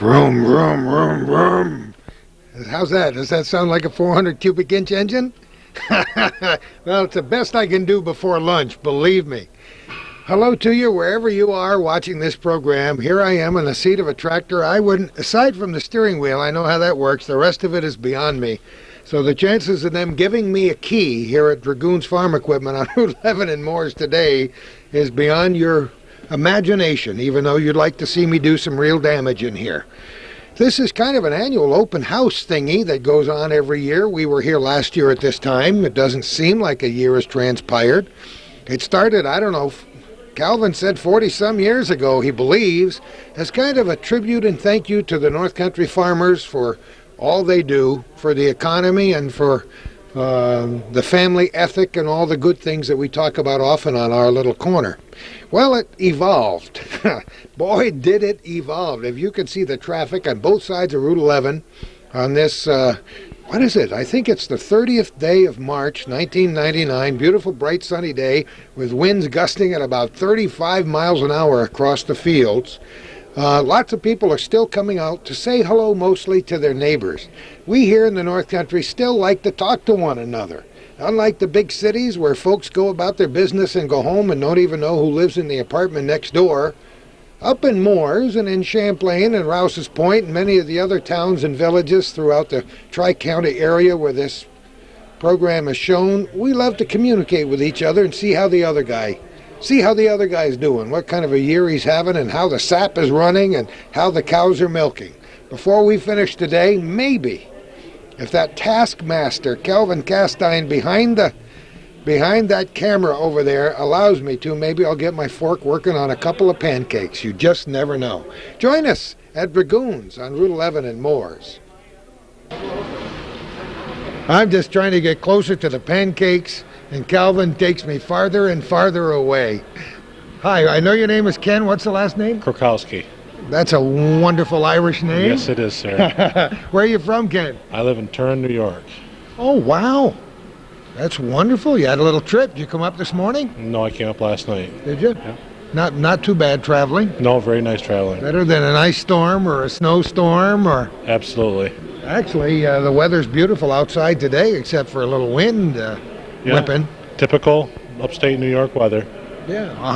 Vroom, vroom, vroom, vroom. How's that? Does that sound like a 400 cubic inch engine? Well, it's the best I can do before lunch, believe me. Hello to you wherever you are watching this program. Here I am in the seat of a tractor. Aside from the steering wheel, I know how that works. The rest of it is beyond me. So the chances of them giving me a key here at Dragoon's Farm Equipment on Route 11 in Mooers today is beyond your imagination, even though you'd like to see me do some real damage in here. This is kind of an annual open house thingy that goes on every year. We were here last year at this time. It doesn't seem like a year has transpired. It started, I don't know, Calvin said 40-some years ago, he believes, as kind of a tribute and thank you to the North Country farmers for all they do for the economy and for the family ethic and all the good things that we talk about often on our little corner. Well, it evolved. Boy, did it evolve. If you can see the traffic on both sides of Route 11 on this, what is it? I think it's the 30th day of March, 1999. Beautiful, bright, sunny day with winds gusting at about 35 miles an hour across the fields. Lots of people are still coming out to say hello mostly to their neighbors. We here in the North Country still like to talk to one another. Unlike the big cities where folks go about their business and go home and don't even know who lives in the apartment next door, up in Mooers and in Champlain and Rouse's Point and many of the other towns and villages throughout the Tri-County area where this program is shown, we love to communicate with each other and see how the other guy's doing, what kind of a year he's having, and how the sap is running, and how the cows are milking. Before we finish today, maybe, if that taskmaster, Calvin Castine, behind that camera over there allows me to, maybe I'll get my fork working on a couple of pancakes. You just never know. Join us at Dragoon's on Route 11 in Mooers. I'm just trying to get closer to the pancakes, and Calvin takes me farther and farther away. Hi, I know your name is Ken. What's the last name? Krokowski. That's a wonderful Irish name. Yes, it is, sir. Where are you from, Ken? I live in Turin, New York. Oh, wow. That's wonderful. You had a little trip. Did you come up this morning? No, I came up last night. Did you? Yeah. Not too bad traveling? No, very nice traveling. Better than an ice storm or a snowstorm or... Absolutely. Actually, the weather's beautiful outside today, except for a little wind whipping. Typical upstate New York weather. Yeah. Well,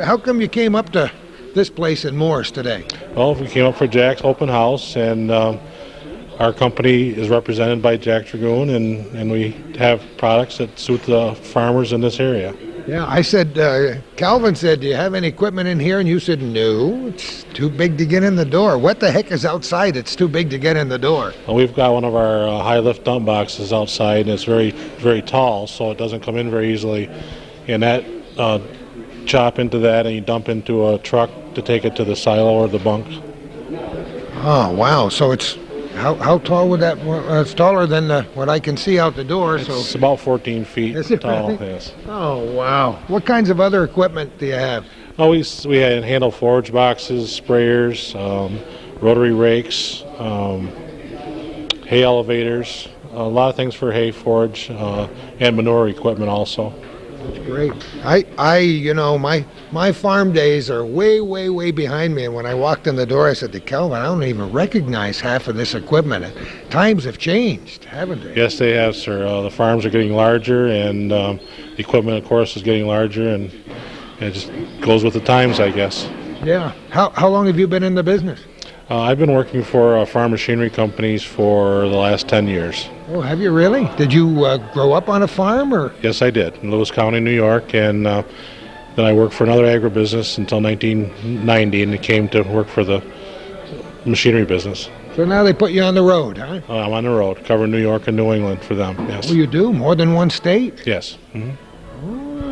how come you came up to this place in Mooers today? Well, we came up for Jack's open house, and our company is represented by Jack Dragoon, and we have products that suit the farmers in this area. Yeah, I said, Calvin said, do you have any equipment in here? And you said, no, it's too big to get in the door. What the heck is outside? It's too big to get in the door. Well, we've got one of our high lift dump boxes outside, and it's very, very tall, so it doesn't come in very easily. And that chop into that, and you dump into a truck to take it to the silo or the bunk. Oh, wow. So it's, how tall would that, it's taller than what I can see out the door. It's about 14 feet tall. Really? Yes. Oh, wow. What kinds of other equipment do you have? Oh, we handle forage boxes, sprayers, rotary rakes, hay elevators, a lot of things for hay forage, and manure equipment also. That's great. My farm days are way, way, way behind me. And when I walked in the door, I said to Calvin, I don't even recognize half of this equipment. Times have changed, haven't they? Yes, they have, sir. The farms are getting larger, and the equipment, of course, is getting larger, and it just goes with the times, I guess. Yeah. How long have you been in the business? I've been working for farm machinery companies for the last 10 years. Oh, have you really? Did you grow up on a farm, or? Yes, I did, in Lewis County, New York, and then I worked for another agribusiness until 1990, and came to work for the machinery business. So now they put you on the road, huh? I'm on the road, covering New York and New England for them, yes. Oh, you do? More than one state? Yes. Mm-hmm.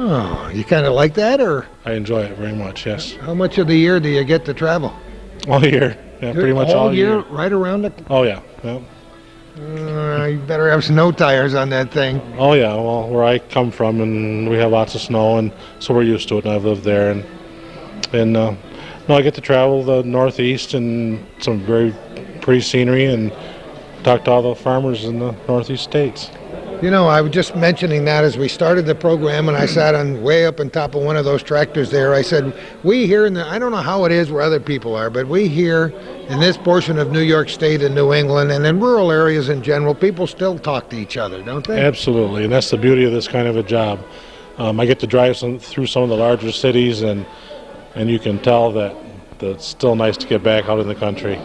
Oh, you kind of like that, or? I enjoy it very much, yes. How much of the year do you get to travel? All year. Yeah, pretty much all year. Right around the... Oh, yeah. Yeah. You better have snow tires on that thing. Oh, yeah. Well, where I come from, and we have lots of snow, and so we're used to it, and I've lived there. And I get to travel the Northeast and some very pretty scenery and talk to all the farmers in the Northeast states. You know, I was just mentioning that as we started the program, and I sat on way up on top of one of those tractors there. I said, we here I don't know how it is where other people are, but we here in this portion of New York State and New England and in rural areas in general, people still talk to each other, don't they? Absolutely, and that's the beauty of this kind of a job. I get to drive through some of the larger cities, and you can tell that it's still nice to get back out in the country.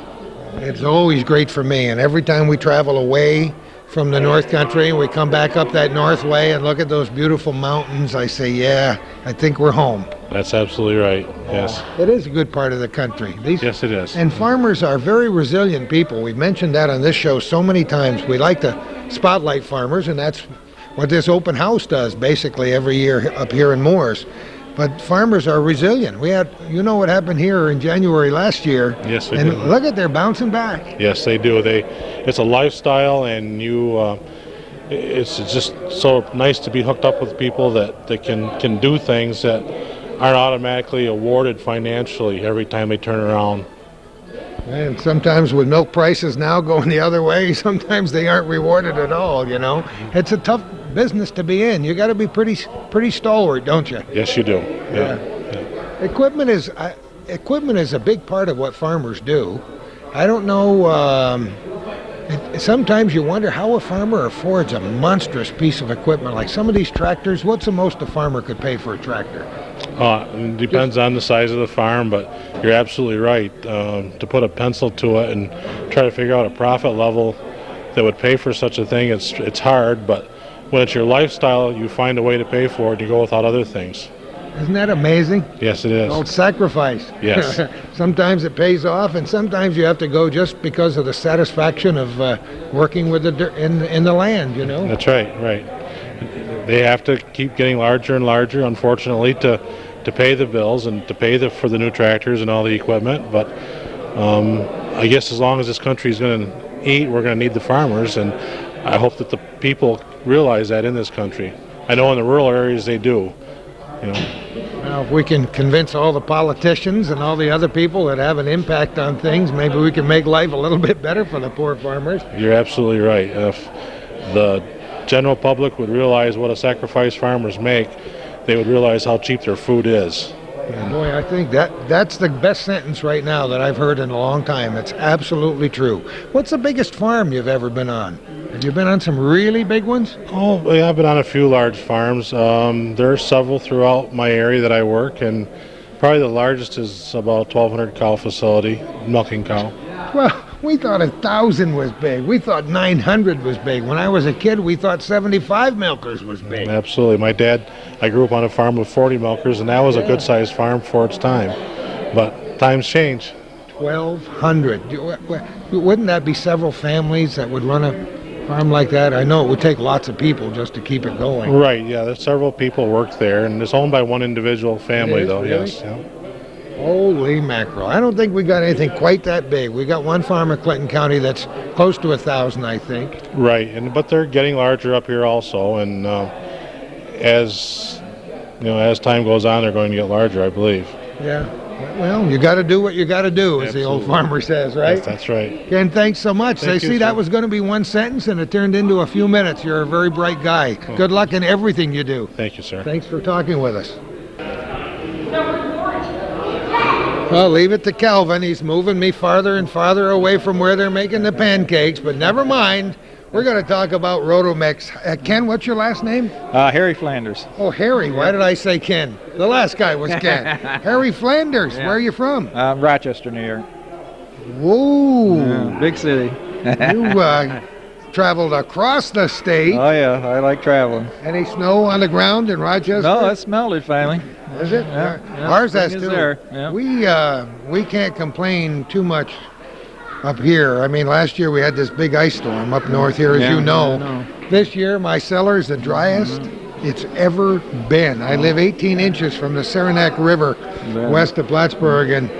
It's always great for me, and every time we travel away from the North Country and we come back up that north way and look at those beautiful mountains, I say, yeah, I think we're home. That's absolutely right, yes. It is a good part of the country. Yes, it is. And farmers are very resilient people. We've mentioned that on this show so many times. We like to spotlight farmers, and that's what this open house does basically every year up here in Mooers. But farmers are resilient. We had, you know what happened here in January last year. Yes, we and do. Look at, they're bouncing back. Yes, they do. It's a lifestyle, and it's just so nice to be hooked up with people that can do things that aren't automatically awarded financially every time they turn around. And sometimes with milk prices now going the other way, sometimes they aren't rewarded at all, you know. It's a tough business to be in. You got to be pretty stalwart, don't you? Yes, you do. Yeah. Equipment is a big part of what farmers do. I don't know, sometimes you wonder how a farmer affords a monstrous piece of equipment. Like some of these tractors, what's the most a farmer could pay for a tractor? It depends on the size of the farm, but you're absolutely right. To put a pencil to it and try to figure out a profit level that would pay for such a thing, it's hard, but when it's your lifestyle, you find a way to pay for it, you go without other things. Isn't that amazing? Yes, it is. Old sacrifice. Yes. Sometimes it pays off, and sometimes you have to go just because of the satisfaction of working with in the land, you know? That's right. They have to keep getting larger and larger, unfortunately, to pay the bills and to pay for the new tractors and all the equipment. But I guess as long as this country is going to eat, we're going to need the farmers, and I hope that the people realize that in this country. I know in the rural areas they do. You know. Now, if we can convince all the politicians and all the other people that have an impact on things, maybe we can make life a little bit better for the poor farmers. You're absolutely right. If the general public would realize what a sacrifice farmers make, they would realize how cheap their food is. Boy, I think that's the best sentence right now that I've heard in a long time. It's absolutely true. What's the biggest farm you've ever been on? Have you been on some really big ones? Oh, yeah, I've been on a few large farms. There are several throughout my area that I work, and probably the largest is about a 1,200 cow facility, milking cow. Well, we thought 1,000 was big. We thought 900 was big. When I was a kid, we thought 75 milkers was big. Absolutely. My dad, I grew up on a farm with 40 milkers, and that was a good-sized farm for its time. But times change. 1,200. Wouldn't that be several families that would run a farm like that? I know it would take lots of people just to keep it going. Right, yeah. There's several people work there, and it's owned by one individual family, though, really? Yes. Yeah. Holy mackerel. I don't think we got anything quite that big. We got one farm in Clinton County that's close to 1,000, I think. Right, but they're getting larger up here also, and as time goes on, they're going to get larger, I believe. Yeah. Well, you got to do what you got to do, as the old farmer says, right? Yes, that's right. Ken, thanks so much. Thank you, that sir. was going to be one sentence, and it turned into a few minutes. You're a very bright guy. Oh. Good luck in everything you do. Thank you, sir. Thanks for talking with us. Well, leave it to Calvin. He's moving me farther and farther away from where they're making the pancakes, but never mind. We're going to talk about Rotomix. Ken, what's your last name? Harry Flanders. Oh, Harry. Why did I say Ken? The last guy was Ken. Harry Flanders. Yeah. Where are you from? Rochester, New York. Whoa. Yeah, big city. You traveled across the state. Oh, yeah. I like traveling. Any snow on the ground in Rochester? No, it's melted finally. Is it? Yeah, yeah, Ours spring has is too. there, yeah. We can't complain too much up here. I mean, last year we had this big ice storm up north here, as Yeah, you know. I know. This year, my cellar is the driest it's ever been. I live 18 inches from the Saranac River west of Plattsburgh, and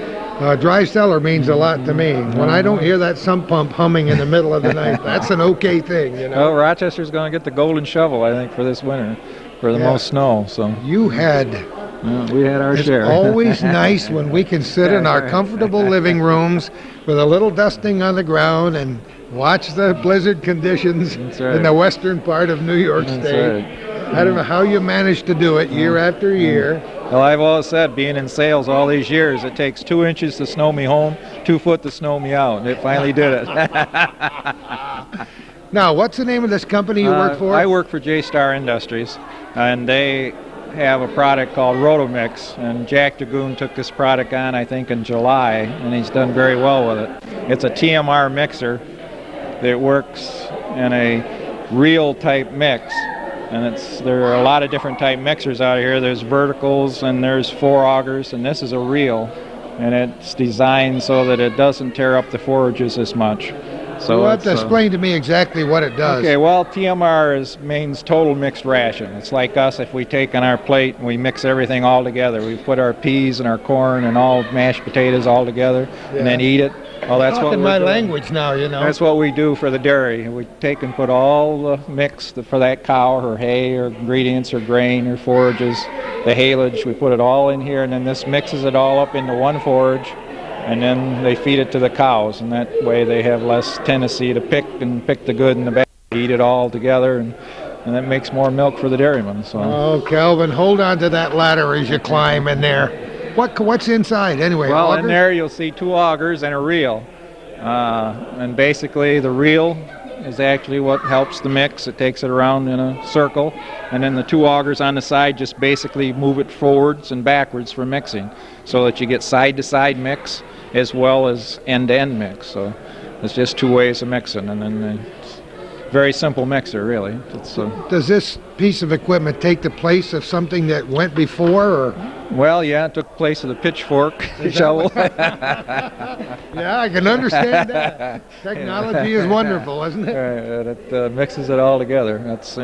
dry cellar means a lot to me. When I don't hear that sump pump humming in the middle of the night, that's an okay thing, you know. Well, Rochester's going to get the golden shovel, I think, for this winter, for the most snow. So You had... we had our It's share. always nice when we can sit in our comfortable living rooms with a little dusting on the ground and Watch the blizzard conditions That's right. in the western part of New York That's State. right. I don't know how you manage to do it year after year. Well, I've always said, being in sales all these years, it takes 2 inches to snow me home, 2 foot to snow me out, and it finally did it. Now, what's the name of this company you work for? I work for J-Star Industries, and they have a product called Rotomix, and Jack Dragoon took this product on, I think, in July, and he's done very well with it. It's a TMR mixer that works in a reel type mix, and there are a lot of different type mixers out here. There's verticals and there's 4 augers, and this is a reel, and it's designed so that it doesn't tear up the forages as much. So you'll have to explain to me exactly what it does. Okay, well, TMR means total mixed ration. It's like us if we take on our plate and we mix everything all together. We put our peas and our corn and all mashed potatoes all together and then eat it. Well, that's what Talking we're my doing. language now, you know. That's what we do for the dairy. We take and put all the mix for that cow, her hay or ingredients or grain or forages, the haylage, we put it all in here, and then this mixes it all up into one forage, and then they feed it to the cows, and that way they have less tendency to pick the good and the bad, eat it all together, and that makes more milk for the dairyman. So. Oh, Calvin, hold on to that ladder as you climb in there. What's inside anyway? Well, augers? in there you'll see 2 augers and a reel, and basically the reel is actually what helps the mix. It takes it around in a circle, and then the 2 augers on the side just basically move it forwards and backwards for mixing, so that you get side-to-side mix as well as end-to-end mix. So it's just 2 ways of mixing, and then it's a very simple mixer, really. Does this piece of equipment take the place of something that went before, or? Well, yeah, it took place of the pitchfork shovel. Yeah, I can understand that. Technology is wonderful, isn't it? It mixes it all together. That's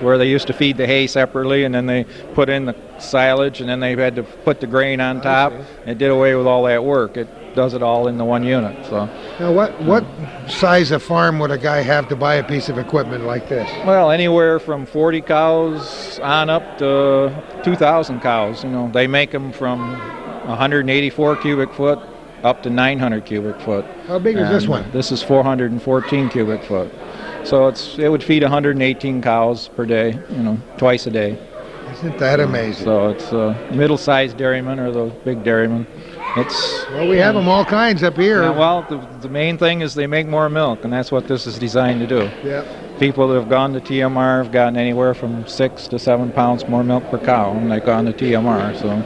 where they used to feed the hay separately, and then they put in the silage, and then they had to put the grain on top. It did away with all that work. It does it all in the one unit. So. Now, what size of farm would a guy have to buy a piece of equipment like this? Well, anywhere from 40 cows on up to 2,000 cows. They make them from 184 cubic foot up to 900 cubic foot. How big is this one? This is 414 cubic foot. So it would feed 118 cows per day, twice a day. Isn't that amazing? So it's middle-sized dairymen or the big dairymen. Well, we have them all kinds up here. Yeah, well, the main thing is they make more milk, and that's what this is designed to do. Yep. People that have gone to TMR have gotten anywhere from 6 to 7 pounds more milk per cow when they've gone to TMR. So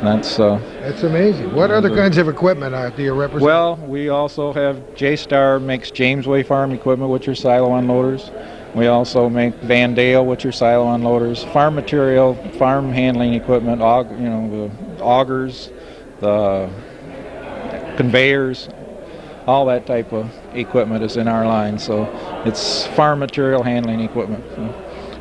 that's amazing. What other kinds of equipment do you represent? Well, we also have J-Star makes Jamesway Farm equipment, which are silo unloaders. We also make Van Dale, which are silo unloaders. Farm material, farm handling equipment, the augers, the conveyors, all that type of equipment is in our line. So it's farm material handling equipment.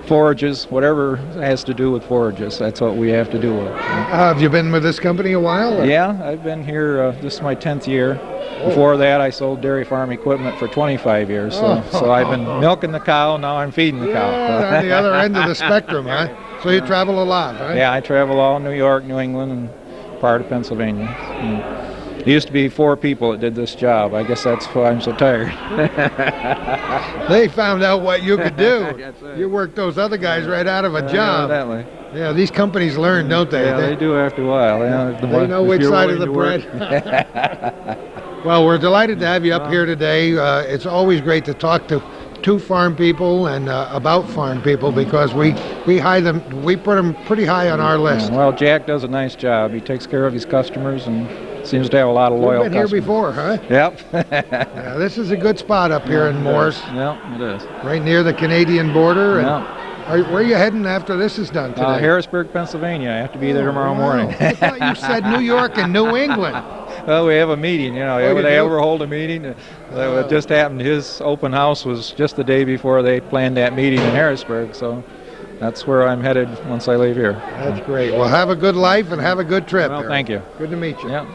Forages, whatever has to do with forages, that's what we have to do with. Have you been with this company a while? Or? Yeah, I've been here, this is my 10th year. Before that, I sold dairy farm equipment for 25 years. So I've been milking the cow, now I'm feeding the cow. Yeah, on the other end of the spectrum, huh? So you travel a lot, huh? Yeah, I travel all New York, New England, and part of Pennsylvania. There used to be 4 people that did this job. I guess that's why I'm so tired. They found out what you could do. Right. You worked those other guys right out of a job. Evidently. Yeah, these companies learn, don't they? Yeah, they do after a while. They know which side of the bread. Well, we're delighted to have you up here today. It's always great to talk to farm people and about farm people, because we put them pretty high on our list. Yeah, well, Jack does a nice job. He takes care of his customers and seems to have a lot of loyal customers. You've been here before, huh? Yep. Yeah, this is a good spot up here in Mooers. Yeah, it is. Right near the Canadian border. Yeah. Where are you heading after this is done today? Harrisburg, Pennsylvania. I have to be there tomorrow morning. I thought you said New York and New England. Well, we have a meeting, you they do? ever hold a meeting. It just happened, his open house was just the day before they planned that meeting in Harrisburg, so that's where I'm headed once I leave here. That's great. Well, have a good life and have a good trip. Well, Eric. thank you. Good to meet you. Yeah.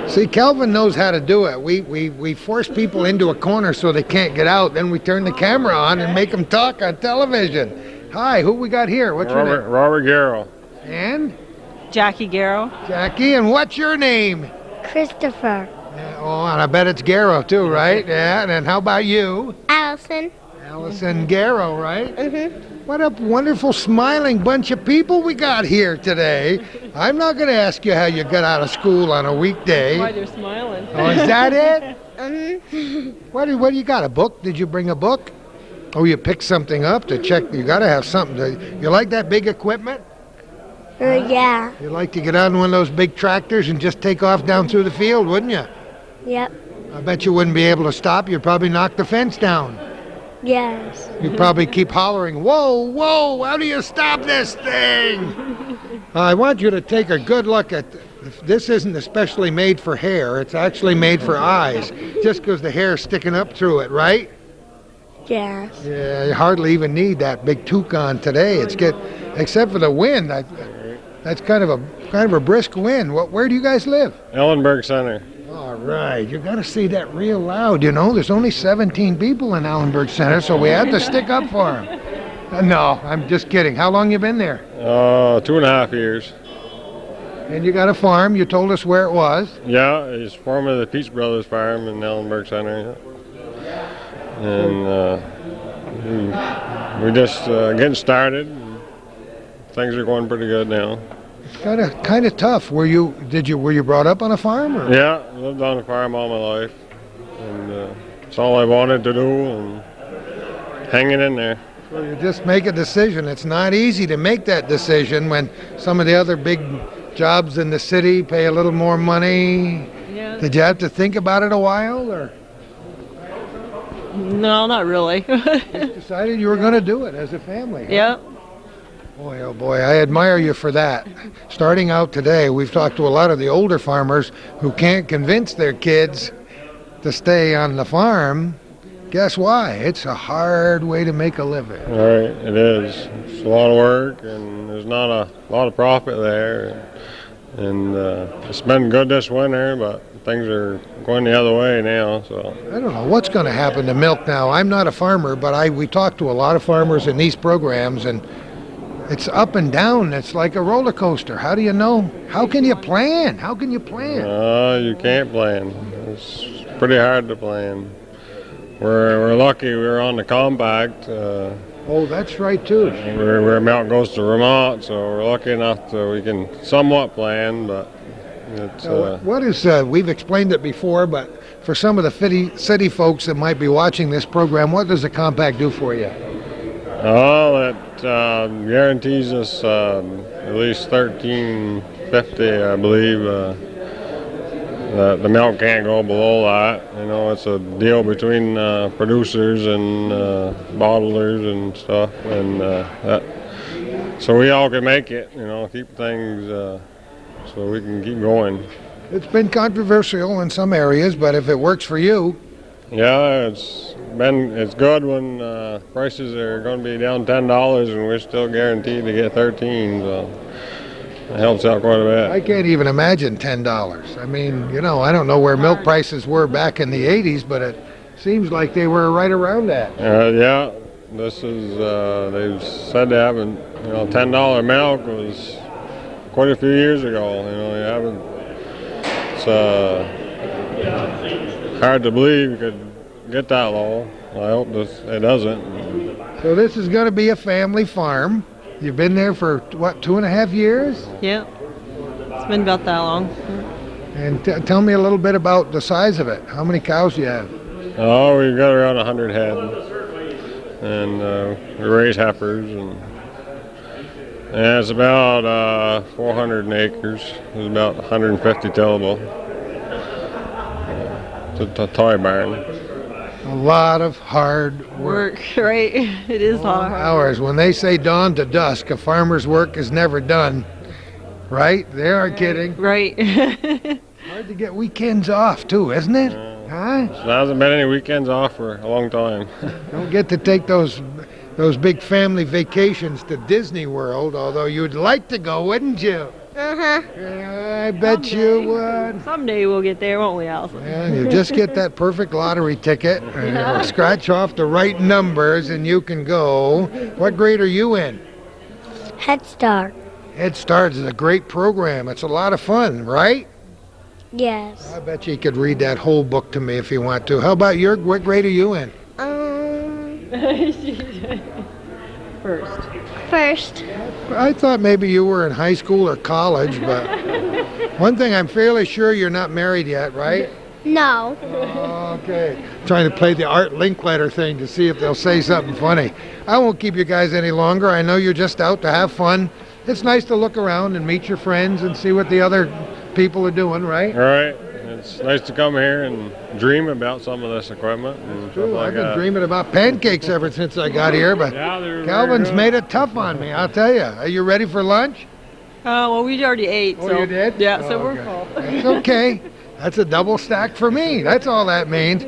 See, Kelvin knows how to do it. We force people into a corner so they can't get out. Then we turn the camera on and make them talk on television. Hi, who we got here? What's your name? Robert Garrow. And? Jackie Garrow. Jackie, and what's your name? Christopher. Yeah, oh, and I bet it's Garrow too, right? Yeah, and then how about you? Allison. Allison Garrow, right? Mm-hmm. What a wonderful, smiling bunch of people we got here today. I'm not going to ask you how you got out of school on a weekday. Why they're smiling. Oh, is that it? Mm-hmm. What do you got, a book? Did you bring a book? Oh, you picked something up to check. You got to have something. You like that big equipment? Yeah. You'd like to get on one of those big tractors and just take off down through the field, wouldn't you? Yep. I bet you wouldn't be able to stop. You'd probably knock the fence down. Yes. You'd probably keep hollering, whoa, whoa, how do you stop this thing? I want you to take a good look at this. Isn't especially made for hair. It's actually made for eyes, just because the hair's sticking up through it, right? Yes. Yeah, you hardly even need that big toucan today. Except for the wind. That's kind of a brisk wind. Where do you guys live? Ellenberg Center. All right, you got to say that real loud. You know, there's only 17 people in Allenberg Center, so we had to stick up for them. No, I'm just kidding. How long you been there? 2.5 years. And you got a farm. You told us where it was. Yeah, it's former the Peach Brothers Farm in Ellenberg Center. Yeah. And we just getting started. Things are going pretty good now. Kind of tough. Were you brought up on a farm? Or? Yeah, lived on a farm all my life, and it's all I wanted to do, and hanging in there. So you just make a decision. It's not easy to make that decision when some of the other big jobs in the city pay a little more money. Yeah. Did you have to think about it a while, or No, not really. just decided you were going to do it as a family? Huh? Yep. Boy, oh boy, I admire you for that. Starting out today, we've talked to a lot of the older farmers who can't convince their kids to stay on the farm. Guess why? It's a hard way to make a living. All right, it is. It's a lot of work, and there's not a lot of profit there. And it's been good this winter, but things are going the other way now. So I don't know what's going to happen to milk now. I'm not a farmer, but we talk to a lot of farmers in these programs, and it's up and down. It's like a roller coaster. How do you know? How can you plan? How can you plan? you can't plan. It's pretty hard to plan. We're lucky we're on the compact. Oh, that's right too. Where milk goes to Vermont, so we're lucky enough that we can somewhat plan. But it's what is? We've explained it before, but for some of the city folks that might be watching this program, what does the compact do for you? Oh, it guarantees us at least $13.50, I believe. The milk can't go below that. You know, it's a deal between producers and bottlers and stuff, and so we all can make it. You know, keep things so we can keep going. It's been controversial in some areas, but if it works for you. Yeah, it's good when prices are going to be down $10 and we're still guaranteed to get 13. So it helps out quite a bit. I can't even imagine $10. I mean, you know, I don't know where milk prices were back in the 80s, but it seems like they were right around that. Yeah, this is they've said they haven't. You know, $10 milk was quite a few years ago. You know, you haven't. It's hard to believe you could get that low. I hope it doesn't. So this is going to be a family farm. You've been there for, what, 2.5 years? Yep. It's been about that long. And tell me a little bit about the size of it. How many cows do you have? Oh, we've got around 100 head. And we raise heifers. And it's about 400 acres. It's about 150 tillable. It's a toy barn. A lot of hard work. Right? It is hard. Hours. When they say dawn to dusk, a farmer's work is never done. Right? They aren't kidding. Right. Hard to get weekends off, too, isn't it? Huh? There hasn't been any weekends off for a long time. Don't get to take those big family vacations to Disney World, although you'd like to go, wouldn't you? Uh-huh. Yeah, I bet you would. Someday we'll get there, won't we, Allison? Yeah, you just get that perfect lottery ticket, and you'll scratch off the right numbers, and you can go. What grade are you in? Head Start. Head Start is a great program. It's a lot of fun, right? Yes. I bet you could read that whole book to me if you want to. How about what grade are you in? First. First. I thought maybe you were in high school or college, but one thing I'm fairly sure you're not married yet, right? No. Okay. Trying to play the Art Linkletter thing to see if they'll say something funny. I won't keep you guys any longer. I know you're just out to have fun. It's nice to look around and meet your friends and see what the other people are doing, right? All right. It's nice to come here and dream about some of this equipment and stuff like I've been that. dreaming about pancakes ever since I got here, but Yeah, they're Calvin's very made it tough on me, I'll tell you. Are you ready for lunch? Well, we already ate. Oh, so. you did? Yeah, Oh, so we're okay. full. That's okay. That's a double stack for me. That's all that means.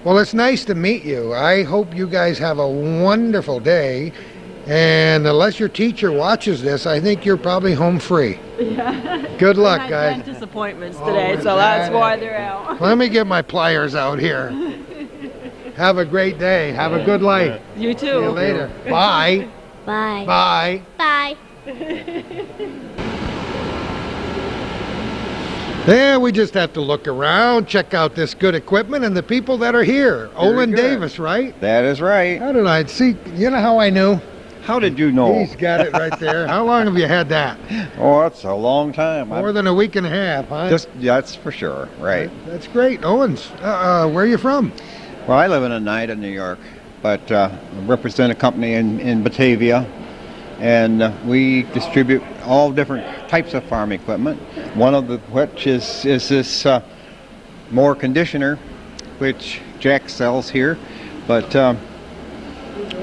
Well, it's nice to meet you. I hope you guys have a wonderful day. And unless your teacher watches this, I think you're probably home free. Yeah. Good luck, I had guys. dentist appointments Oh, today, is so that's that why it? they're out. Let me get my pliers out here. Have a great day. Have a good life. You too. See you later. Bye. Bye. Bye. Bye. Yeah, we just have to look around, check out this good equipment and the people that are here. Olin good. Davis, right? That is right. How did I see? You know how I knew? How did you know? He's got it right there. How long have you had that? Oh, that's a long time. More than a week and a half, huh? That's for sure. Right. That's great. Owens, where are you from? Well, I live in Oneida, New York, but represent a company in Batavia, and we distribute all different types of farm equipment. One of which is this mower conditioner, which Jack sells here, but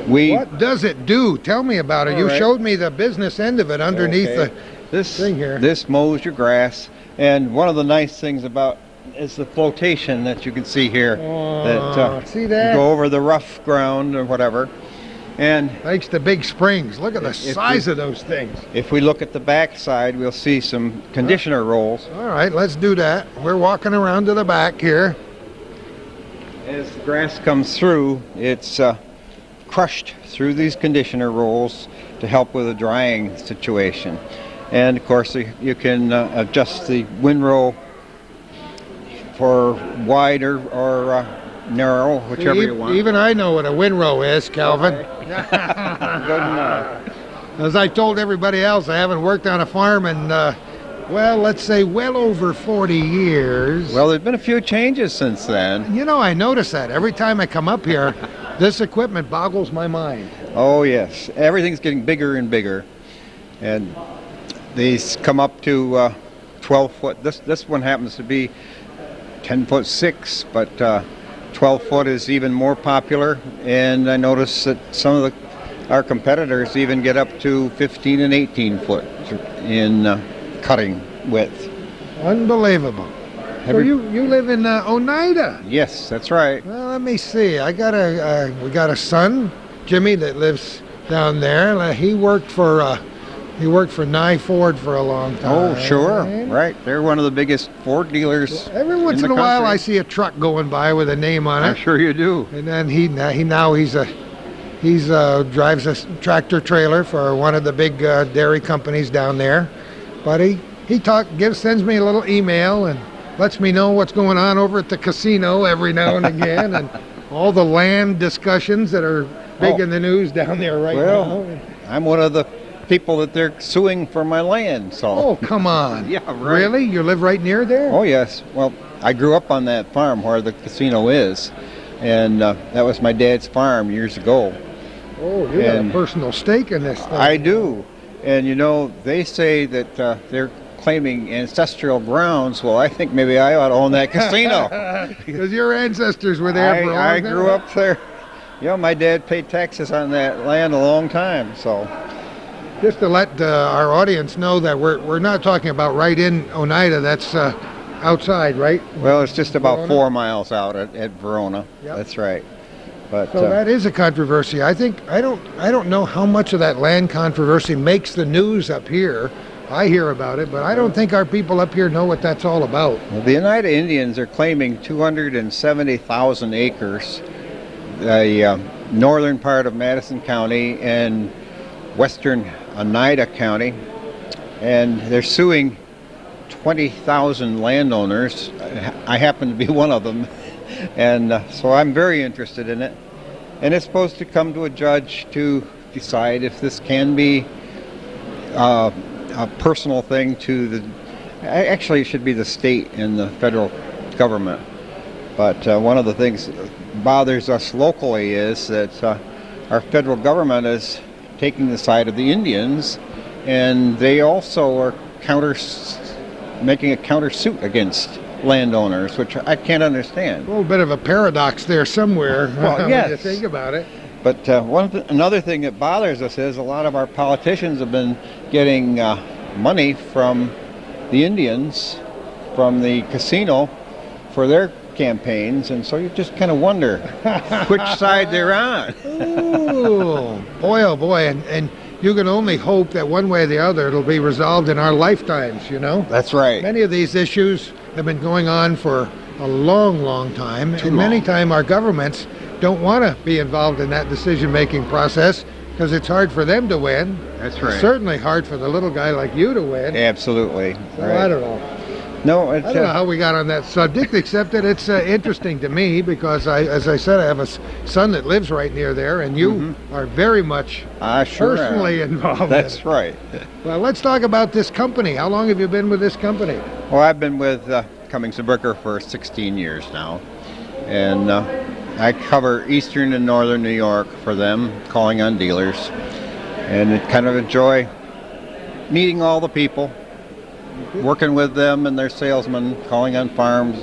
What does it do? Tell me about it. All You right. showed me the business end of it underneath Okay. this thing here. This mows your grass, and one of the nice things about is the flotation that you can see here. See that? Go over the rough ground or whatever. And Thanks to big springs. Look at the If size you- of those things. if we look at the back side, we'll see some conditioner rolls. All right, let's do that. We're walking around to the back here. As the grass comes through, it's crushed through these conditioner rolls to help with the drying situation. And of course, you can adjust the windrow for wide or narrow, whichever you want. Even I know what a windrow is, Calvin. Good enough. As I told everybody else, I haven't worked on a farm in, well, let's say well over 40 years. Well, there's been a few changes since then. You know, I notice that every time I come up here, this equipment boggles my mind. Oh yes, everything's getting bigger and bigger, and these come up to 12 foot. This one happens to be 10'6", but 12 foot is even more popular. And I notice that some of our competitors even get up to 15 and 18 foot in cutting width. Unbelievable. So you live in Oneida. Yes, that's right. Well, let me see. We got a son, Jimmy, that lives down there. He worked for Nye Ford for a long time. Oh, sure. Right. They're one of the biggest Ford dealers. Every once in the a while, country. I see a truck going by with a name on I'm it, sure you do. and then he drives a tractor trailer for one of the big dairy companies down there. But he sends me a little email and lets me know what's going on over at the casino every now and again, and all the land discussions that are big in the news down there right Well, now. I'm one of the people that they're suing for my land. So. Oh, come on. Yeah, right. Really? You live right near there? Oh yes. Well, I grew up on that farm where the casino is, and that was my dad's farm years ago. Oh, you got a And- personal stake in this thing. I do, and you know they say that they're claiming ancestral grounds. Well, I think maybe I ought to own that casino. Because your ancestors were there for a long I time. grew up there. You know, my dad paid taxes on that land a long time. So. Just to let our audience know that we're not talking about right in Oneida. That's outside, right? Well, it's just about Verona? 4 miles out at Verona. Yep. That's right. But So that is a controversy. I don't know how much of that land controversy makes the news up here. I hear about it, but I don't think our people up here know what that's all about. the Oneida Indians are claiming 270,000 acres, the northern part of Madison County and western Oneida County, and they're suing 20,000 landowners. I happen to be one of them, and so I'm very interested in it. And it's supposed to come to a judge to decide if this can be a personal thing to the. Actually, it should be the state and the federal government. But one of the things that bothers us locally is that our federal government is taking the side of the Indians, and they also are making a countersuit against landowners, which I can't understand. A little bit of a paradox there somewhere. Well, yes. When you think about it. But another thing that bothers us is a lot of our politicians have been getting money from the Indians, from the casino, for their campaigns, and so you just kind of wonder which side they're on. Ooh, boy, oh boy, and you can only hope that one way or the other it'll be resolved in our lifetimes, you know? That's right. Many of these issues have been going on for a long, long time, and many times our governments don't want to be involved in that decision-making process because it's hard for them to win. That's right. It's certainly hard for the little guy like you to win. Absolutely. So Right. I don't know. No, I don't know how we got on that subject, except that it's interesting to me because, as I said, I have a son that lives right near there, and you are very much sure personally involved. That's right. Well, let's talk about this company. How long have you been with this company? Well, I've been with Cummings & Bricker for 16 years now, and I cover eastern and northern New York for them, calling on dealers, and I kind of enjoy meeting all the people, working with them and their salesmen, calling on farms.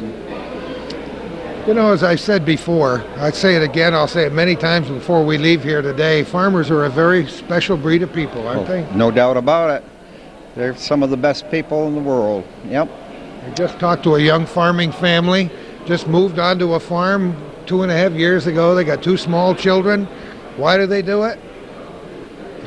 You know, as I said before, I'd say it again, I'll say it many times before we leave here today, farmers are a very special breed of people, aren't they? No doubt about it. They're some of the best people in the world. Yep. I just talked to a young farming family, just moved onto a farm 2.5 years ago. They got 2 small children. Why do they do it?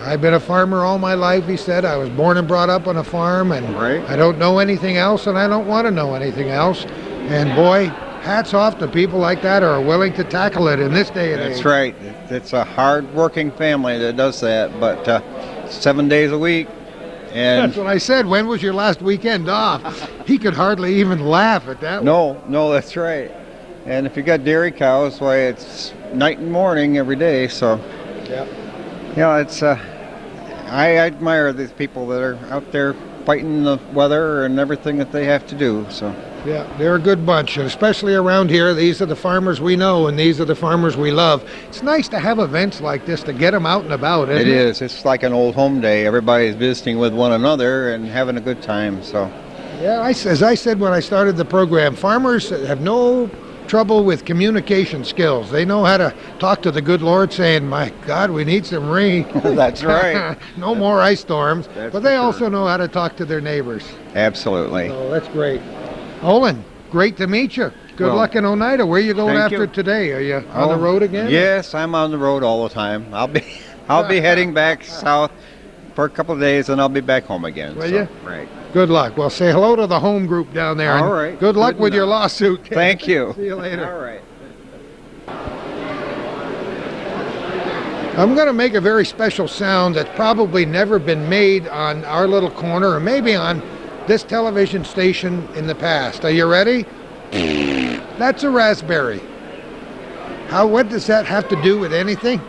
I've been a farmer all my life, he said. I was born and brought up on a farm, and I don't know anything else, and I don't want to know anything else. And boy, hats off to people like that who are willing to tackle it in this day and age. That's right. It's a hard-working family that does that, but 7 days a week. And that's what I said. When was your last weekend off? He could hardly even laugh at that. No, that's right. And if you got dairy cows, why, it's night and morning every day. So, yeah, it's. I admire these people that are out there fighting the weather and everything that they have to do. So. Yeah, they're a good bunch, and especially around here. These are the farmers we know, and these are the farmers we love. It's nice to have events like this to get them out and about, isn't it? It is. It's like an old home day. Everybody's visiting with one another and having a good time. So. Yeah, as I said when I started the program, farmers have no trouble with communication skills. They know how to talk to the good Lord saying, my God, we need some rain. That's right. No more ice storms. But they also know how to talk to their neighbors. Absolutely. Oh, that's great. Olin, great to meet you. Good luck in Oneida. Where are you going after today? Are you on the road again? Yes, I'm on the road all the time. I'll be heading back south for a couple of days, and I'll be back home again. Will you? Right. Good luck. Well, say hello to the home group down there. All right. Good luck with your lawsuit. Thank you. See you later. All right. I'm going to make a very special sound that's probably never been made on our little corner, or maybe on this television station in the past. Are you ready? That's a raspberry. What does that have to do with anything?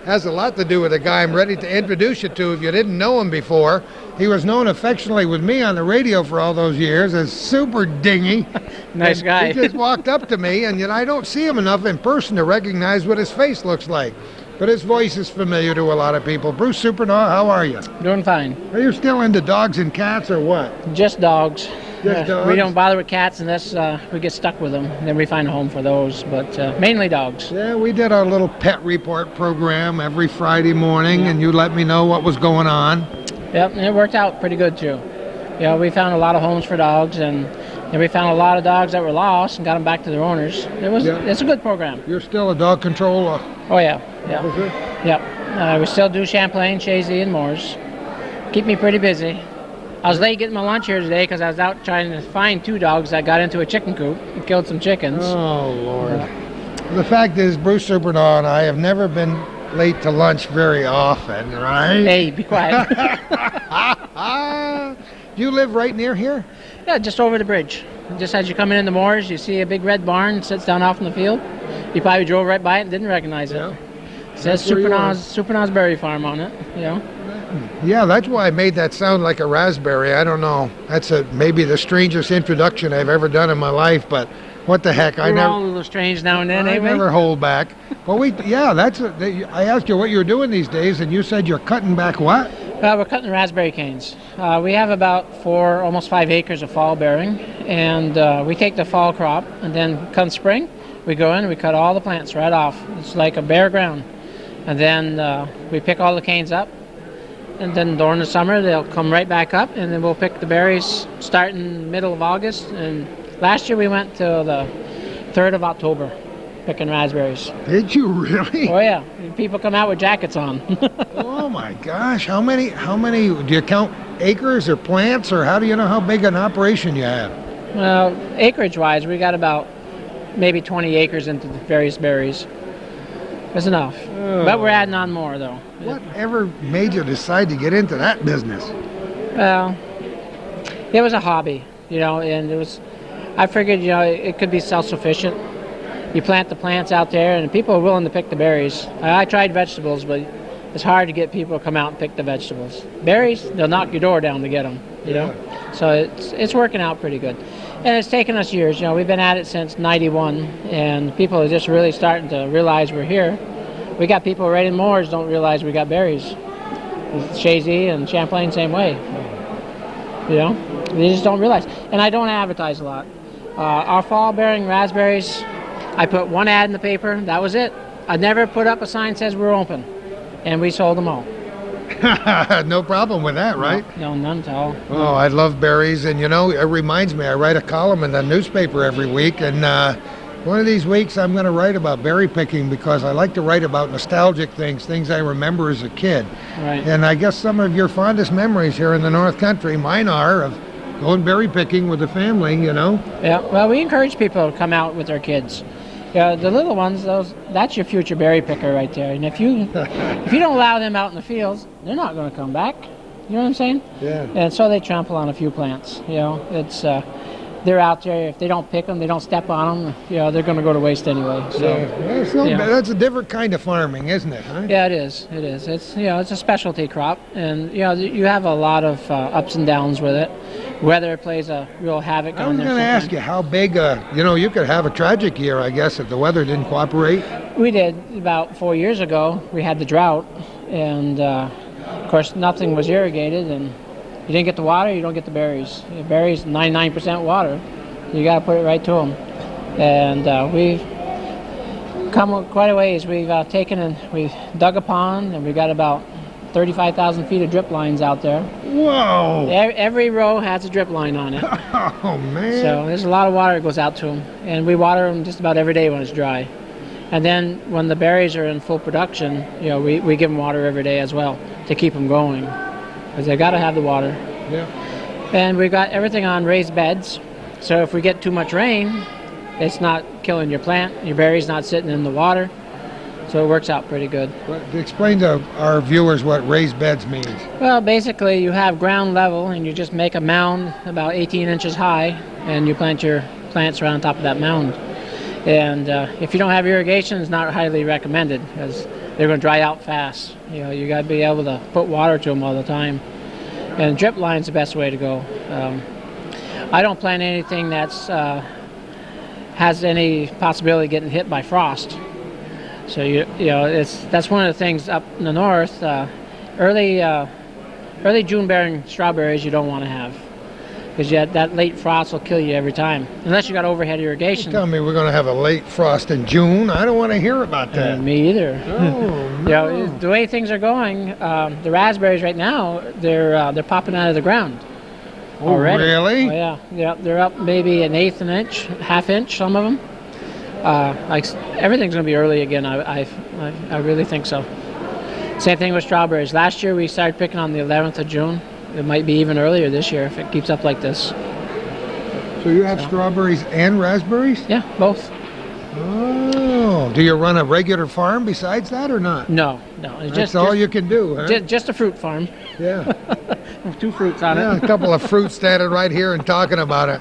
Has a lot to do with a guy I'm ready to introduce you to if you didn't know him before. He was known affectionately with me on the radio for all those years as Super Dingy. Nice guy. He just walked up to me, and I don't see him enough in person to recognize what his face looks like. But his voice is familiar to a lot of people. Bruce Supernaw, how are you? Doing fine. Are you still into dogs and cats or what? Just dogs. Just dogs? We don't bother with cats unless we get stuck with them. Then we find a home for those, but mainly dogs. Yeah, we did our little pet report program every Friday morning, and you let me know what was going on. Yep, and it worked out pretty good too. Yeah, we found a lot of homes for dogs, and we found a lot of dogs that were lost and got them back to their owners. It's a good program. You're still a dog controller? Oh yeah. Yep. We still do Champlain, Chazy, and Mooers. Keep me pretty busy. I was late getting my lunch here today because I was out trying to find 2 dogs that got into a chicken coop and killed some chickens. Oh, Lord. The fact is, Bruce Supernaw and I have never been late to lunch very often, right? Hey, be quiet. Do you live right near here? Yeah, just over the bridge. Just as you're coming into Mooers, you see a big red barn sits down off in the field. You probably drove right by it and didn't recognize it. Yeah. It says Supernaz Berry Farm on it. You know. Yeah, that's why I made that sound like a raspberry. I don't know. That's maybe the strangest introduction I've ever done in my life, but what the heck? We're all a little strange now and then, I ain't we? never hold back. Well, I asked you what you're doing these days, and you said you're cutting back what? We're cutting raspberry canes. We have about 4, almost 5 acres of fall bearing, and we take the fall crop, and then come spring, we go in and we cut all the plants right off. It's like a bare ground. And then we pick all the canes up, and then during the summer they'll come right back up, and then we'll pick the berries starting middle of August. And last year we went to the 3rd of October picking raspberries. Did you really? Oh yeah, people come out with jackets on. Oh my gosh, how many, do you count acres or plants, or how do you know how big an operation you have? Well, acreage-wise, we got about maybe 20 acres into the various berries. That's enough. But we're adding on more, though. Whatever made you decide to get into that business? Well, it was a hobby, you know, and I figured, you know, it could be self-sufficient. You plant the plants out there, and people are willing to pick the berries. I tried vegetables, but it's hard to get people to come out and pick the vegetables. Berries, they'll knock your door down to get them, you know. So it's working out pretty good. And it's taken us years. You know, we've been at it since '91, and people are just really starting to realize we're here. We got people right in Mooers don't realize we got berries. Chazy and Champlain, same way. You know, they just don't realize. And I don't advertise a lot. Our fall-bearing raspberries, I put one ad in the paper. That was it. I never put up a sign that says we're open, and we sold them all. No problem with that, right? No, none at all. Oh, I love berries, and you know, it reminds me, I write a column in the newspaper every week, and one of these weeks I'm going to write about berry picking because I like to write about nostalgic things I remember as a kid. Right. And I guess some of your fondest memories here in the North Country, mine are, of going berry picking with the family, you know? Yeah, well, we encourage people to come out with their kids. Yeah, the little ones, that's your future berry picker right there. And if you don't allow them out in the fields, they're not going to come back. You know what I'm saying? Yeah. And so they trample on a few plants. You know, it's they're out there. If they don't pick them, they don't step on them. You know, they're going to go to waste anyway. So That's a different kind of farming, isn't it? Huh? yeah, it is. It is. It's it's a specialty crop, and you have a lot of ups and downs with it. Weather plays a real havoc I on was there. going to ask you how big, you could have a tragic year, I guess, if the weather didn't cooperate. We did. About 4 years ago, we had the drought, and of course, nothing was irrigated, and you didn't get the water, you don't get the berries. The berries, 99% water. You got to put it right to them. And we've come quite a ways. We've taken and we've dug a pond, and we've got about 35,000 feet of drip lines out there. Whoa! Every row has a drip line on it. Oh, man. So there's a lot of water that goes out to them. And we water them just about every day when it's dry. And then when the berries are in full production, we give them water every day as well to keep them going. Because they got to have the water. Yeah. And we've got everything on raised beds. So if we get too much rain, it's not killing your plant. Your berry's not sitting in the water. So it works out pretty good. But explain to our viewers what raised beds means. Well, basically you have ground level and you just make a mound about 18 inches high and you plant your plants around top of that mound. And if you don't have irrigation, it's not highly recommended because they're going to dry out fast. You got to be able to put water to them all the time. And drip line's the best way to go. I don't plant anything that's has any possibility of getting hit by frost. So that's one of the things up in the north. Early June bearing strawberries you don't want to have because that late frost will kill you every time unless you got overhead irrigation. You tell me we're going to have a late frost in June. I don't want to hear about that. Me either. Oh, no. The way things are going, the raspberries right now they're popping out of the ground. Oh, already. Really? Oh, yeah. They're up maybe an eighth an inch, half inch. Some of them. Everything's going to be early again. I really think so. Same thing with strawberries. Last year we started picking on the 11th of June. It might be even earlier this year if it keeps up like this. So you have strawberries and raspberries? Yeah, both. Oh. Oh, do you run a regular farm besides that or not? No. It's That's all you can do, huh? Just a fruit farm. Yeah. 2 fruits on Yeah, it. a couple of fruits standing right here and talking about it.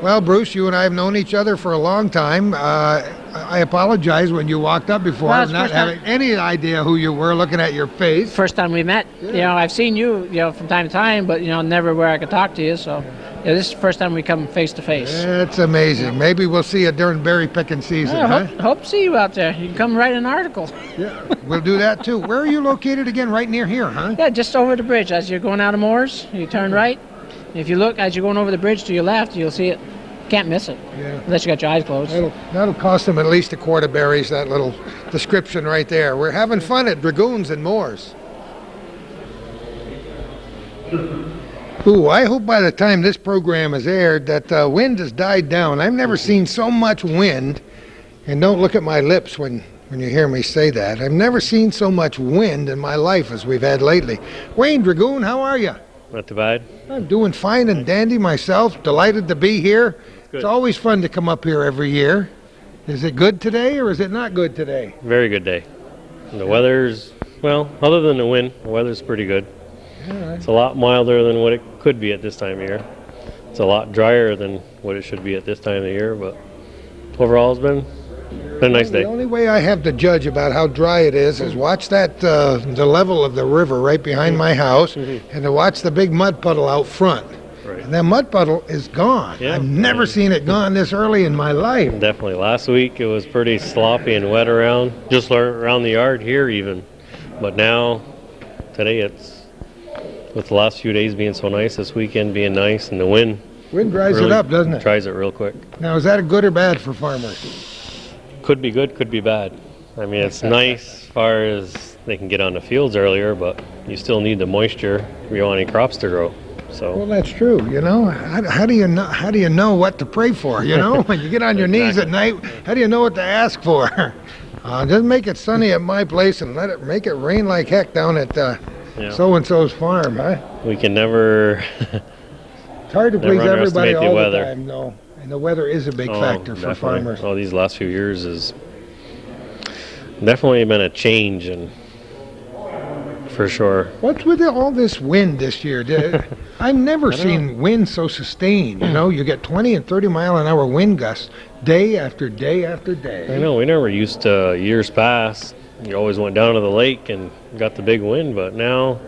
Well, Bruce, you and I have known each other for a long time. I apologize when you walked up before, Well, it's not first time- having any idea who you were, looking at your face. First time we met. I've seen you, from time to time, but never where I could talk to you. So, this is the first time we come face to face. It's amazing. Maybe we'll see you during berry picking season, I huh? hope to see you out there. You can come write an article. Yeah, we'll do that too. Where are you located again? Right near here, huh? Yeah, just over the bridge. As you're going out of Mooers, you turn right. If you look as you're going over the bridge to your left, you'll see it. Can't miss it. Yeah. Unless you got your eyes closed. That'll cost them at least a quart of berries, that little description right there. We're having fun at Dragoons and Mooers. Ooh, I hope by the time this program is aired that wind has died down. I've never seen so much wind, and don't look at my lips when you hear me say that. I've never seen so much wind in my life as we've had lately. Wayne Dragoon, how are you? Not too bad. I'm doing fine and dandy myself. Delighted to be here. It's always fun to come up here every year. Is it good today or is it not good today? Very good day. And the weather's, well, other than the wind, the weather's pretty good. Yeah, It's a lot milder than what it could be at this time of year. It's a lot drier than what it should be at this time of the year, but overall it's been a nice day. The only way I have to judge about how dry it is watch that the level of the river right behind my house, and to watch the big mud puddle out front. Right. And that mud puddle is gone. Yeah. I've never seen it gone this early in my life. Definitely. Last week it was pretty sloppy and wet around, just around the yard here even. But now, today it's, with the last few days being so nice, this weekend being nice, and the wind Wind dries really it up, doesn't it? dries it real quick. Now, is that a good or bad for farmers? Could be good, could be bad. I mean, it's nice as far as they can get on the fields earlier, but you still need the moisture if you want any crops to grow. Well, So that's true. How do you know? How do you know what to pray for? When you get on your knees at night, how do you know what to ask for? Just make it sunny at my place and make it rain like heck down at Yeah. so and so's farm, huh? we can never. It's hard to Never please everybody underestimate the all the weather. time, though. And the weather is a big factor for definitely. farmers. Oh, these last few years has definitely been a change, and for sure. What's with all this wind this year? I've never seen wind so sustained. You get 20 and 30 mile an hour wind gusts day after day after day. I know we never used to years past. You always went down to the lake and got the big wind, but now,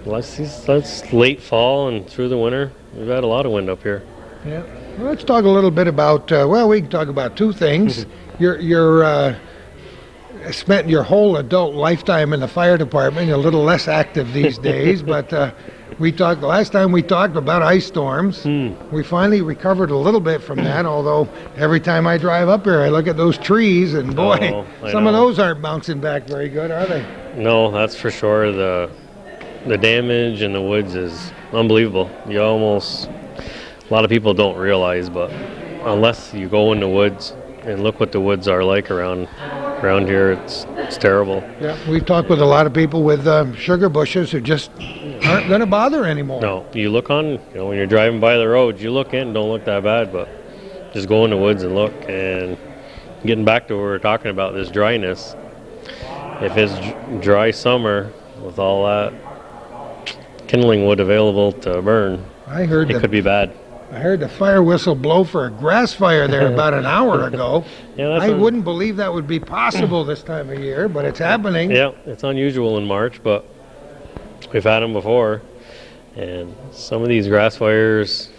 let's late fall and through the winter, we've had a lot of wind up here. Yeah. Well, let's talk a little bit about. We can talk about two things. You're spent your whole adult lifetime in the fire department. You're a little less active these days, but last time we talked about ice storms. We finally recovered a little bit from that, although every time I drive up here I look at those trees and boy, I some of know. those aren't bouncing back very good, are they? No, that's for sure. The damage in the woods is unbelievable. A lot of people don't realize, but unless you go in the woods and look what the woods are like around here, it's terrible. Yeah, we've talked with a lot of people with sugar bushes who just aren't going to bother anymore. No, you look on, when you're driving by the roads, you look in, don't look that bad, but just go in the woods and look. And getting back to what we were talking about, this dryness, if it's dry summer with all that kindling wood available to burn, it could be bad. I heard the fire whistle blow for a grass fire there about an hour ago. Yeah, I wouldn't believe that would be possible this time of year, but it's happening. Yeah, it's unusual in March, but we've had them before. And some of these grass fires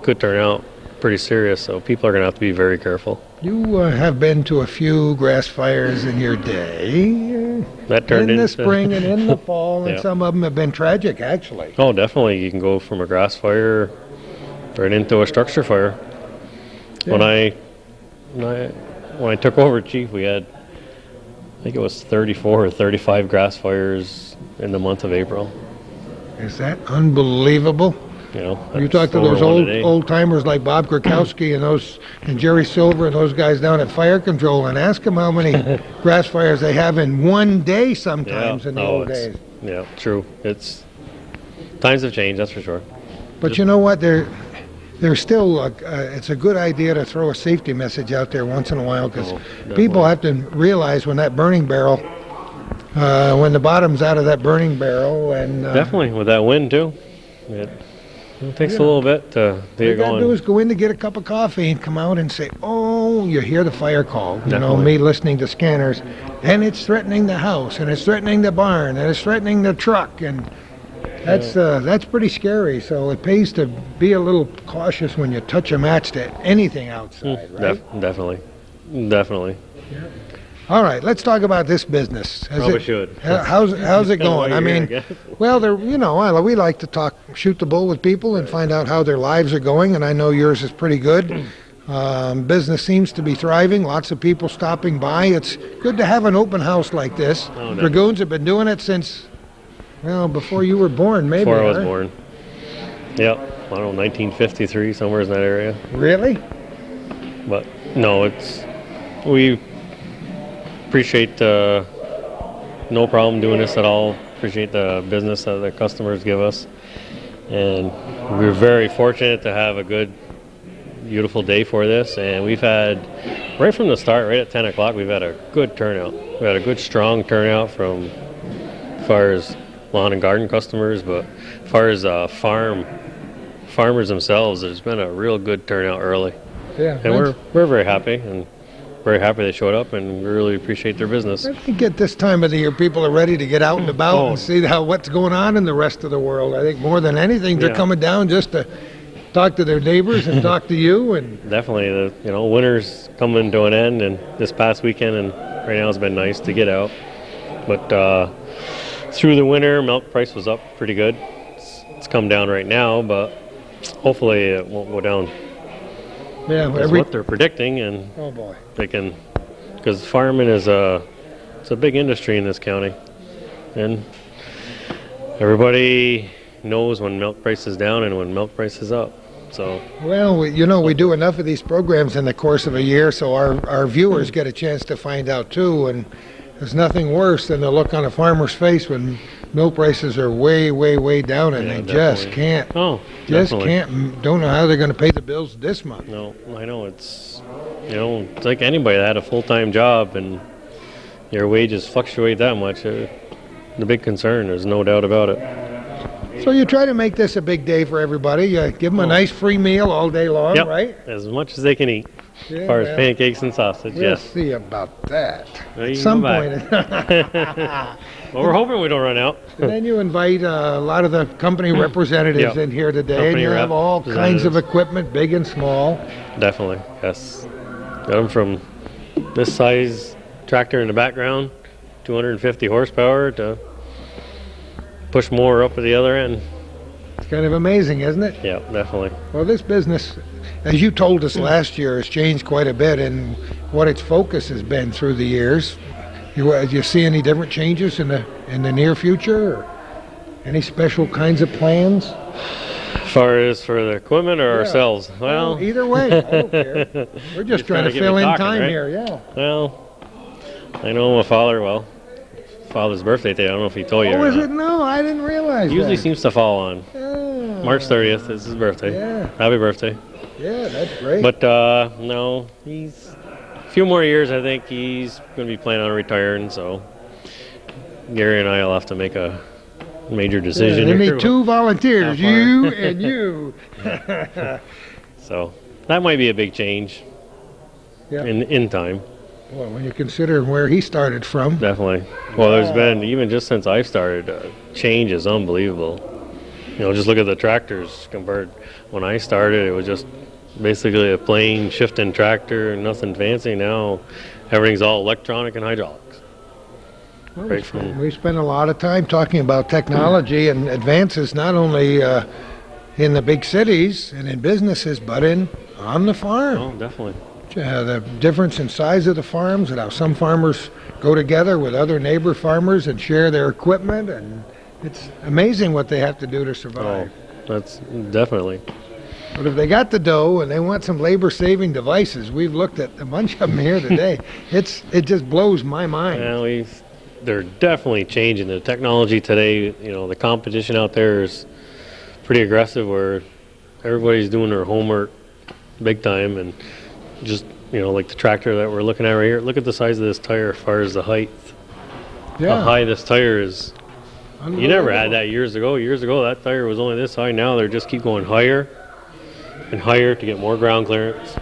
could turn out pretty serious, so people are going to have to be very careful. You have been to a few grass fires in your day. That turned in the into spring and in the fall, and Yeah. some of them have been tragic, actually. Oh, definitely. You can go from a grass fire right into a structure fire. Yeah. When I took over chief, we had, I think it was 34 or 35 grass fires in the month of April. Is that unbelievable? You talk to those old timers like Bob Krakowski and Jerry Silver and those guys down at Fire Control, and ask them how many grass fires they have in one day sometimes in the old days. Yeah, true. Times have changed, that's for sure. But you know what? there's still it's a good idea to throw a safety message out there once in a while, because people have to realize when that burning barrel, when the bottom's out of that burning barrel, and Definitely, with that wind too. It takes a little bit to all get you gotta going. do is go in to get a cup of coffee and come out and say, "Oh, you hear the fire call." You know, Definitely. me listening to scanners, and it's threatening the house, and it's threatening the barn, and it's threatening the truck, and that's pretty scary. So it pays to be a little cautious when you touch a match to anything outside, right? Definitely. All right, let's talk about this business. Probably should. How's it going? I Why you're mean, here, I guess. well, we like to shoot the bull with people and find out how their lives are going, and I know yours is pretty good. Business seems to be thriving. Lots of people stopping by. It's good to have an open house like this. no. Dragoons have been doing it since, well, before you were born, maybe. Before I was huh? born. Yep. I don't know, 1953, somewhere in that area. Really? But no, we appreciate no problem doing this at all. Appreciate the business that the customers give us, and we're very fortunate to have a good, beautiful day for this. And we've had, right from the start, right at 10 o'clock, we've had a good turnout. We had a good, strong turnout from as far as lawn and garden customers, but as far as farmers themselves, there's been a real good turnout early. Yeah. And we're very happy, and very happy they showed up, and we really appreciate their business. I think at this time of the year, people are ready to get out and about and see what's going on in the rest of the world. I think more than anything, they're coming down just to talk to their neighbors and talk to you. And Definitely, winter's coming to an end, and this past weekend and right now it's been nice to get out. But through the winter, milk price was up pretty good. It's come down right now, but hopefully it won't go down. yeah, That's what they're predicting, and oh boy. they can, because farming is it's a big industry in this county, and everybody knows when milk price is down and when milk price is up. So Well, we do enough of these programs in the course of a year, so our viewers get a chance to find out too. And there's nothing worse than the look on a farmer's face when milk prices are way, way, way down, and Yeah, they just definitely. can't. oh, Just definitely. can't. Don't know how they're going to pay the bills this month. No, I know it's it's like anybody that had a full-time job and your wages fluctuate that much. The big concern, there's no doubt about it. So you try to make this a big day for everybody. You give them a nice free meal all day long, Yep, right? as much as they can eat. Yeah, As far as well, pancakes and sausage, we'll yes. see about that. Well, you At can some go point. Well, we're hoping we don't run out. And then you invite a lot of the company representatives Yep. in here today, and Company you have all kinds of representatives. equipment, big and small. Definitely, yes. Got them from this size tractor in the background, 250 horsepower, to push more up at the other end. It's kind of amazing, isn't it? Yeah, definitely. Well, this business, as you told us last year, has changed quite a bit in what its focus has been through the years. Do you see any different changes in the near future, or any special kinds of plans? As far as for the equipment or ourselves? Well, Either way, I don't care. We're just You're trying to get fill me in talking, time right? here, yeah. Well, I know my father's birthday today. I don't know if he told you. Oh, or is not. it? No, I didn't realize Usually that. seems to fall on Ah, March 30th is his birthday. Yeah. Happy birthday. Yeah, that's great. But no, he's a few more years. I think he's going to be planning on retiring. So Gary and I will have to make a major decision. They here. need two volunteers, How far? you and you. So that might be a big change Yeah. in time. Well, when you consider where he started from. Definitely. Well, there's been, even just since I've started, change is unbelievable. Just look at the tractors compared. When I started, it was just basically a plain shifting tractor, nothing fancy. Now, everything's all electronic and hydraulics. Well, Right from- we spend a lot of time talking about technology and advances, not only in the big cities and in businesses, but on the farm. Oh, definitely. The difference in size of the farms, and how some farmers go together with other neighbor farmers and share their equipment, and it's amazing what they have to do to survive. Oh, that's definitely. But if they got the dough and they want some labor-saving devices, we've looked at a bunch of them here today. It just blows my mind. Well, they're definitely changing. The technology today, the competition out there is pretty aggressive, where everybody's doing their homework big time, and just, like the tractor that we're looking at right here, look at the size of this tire as far as the height. How high this tire is. You never had that years ago. Years ago, that tire was only this high. Now they just keep going higher and higher to get more ground clearance,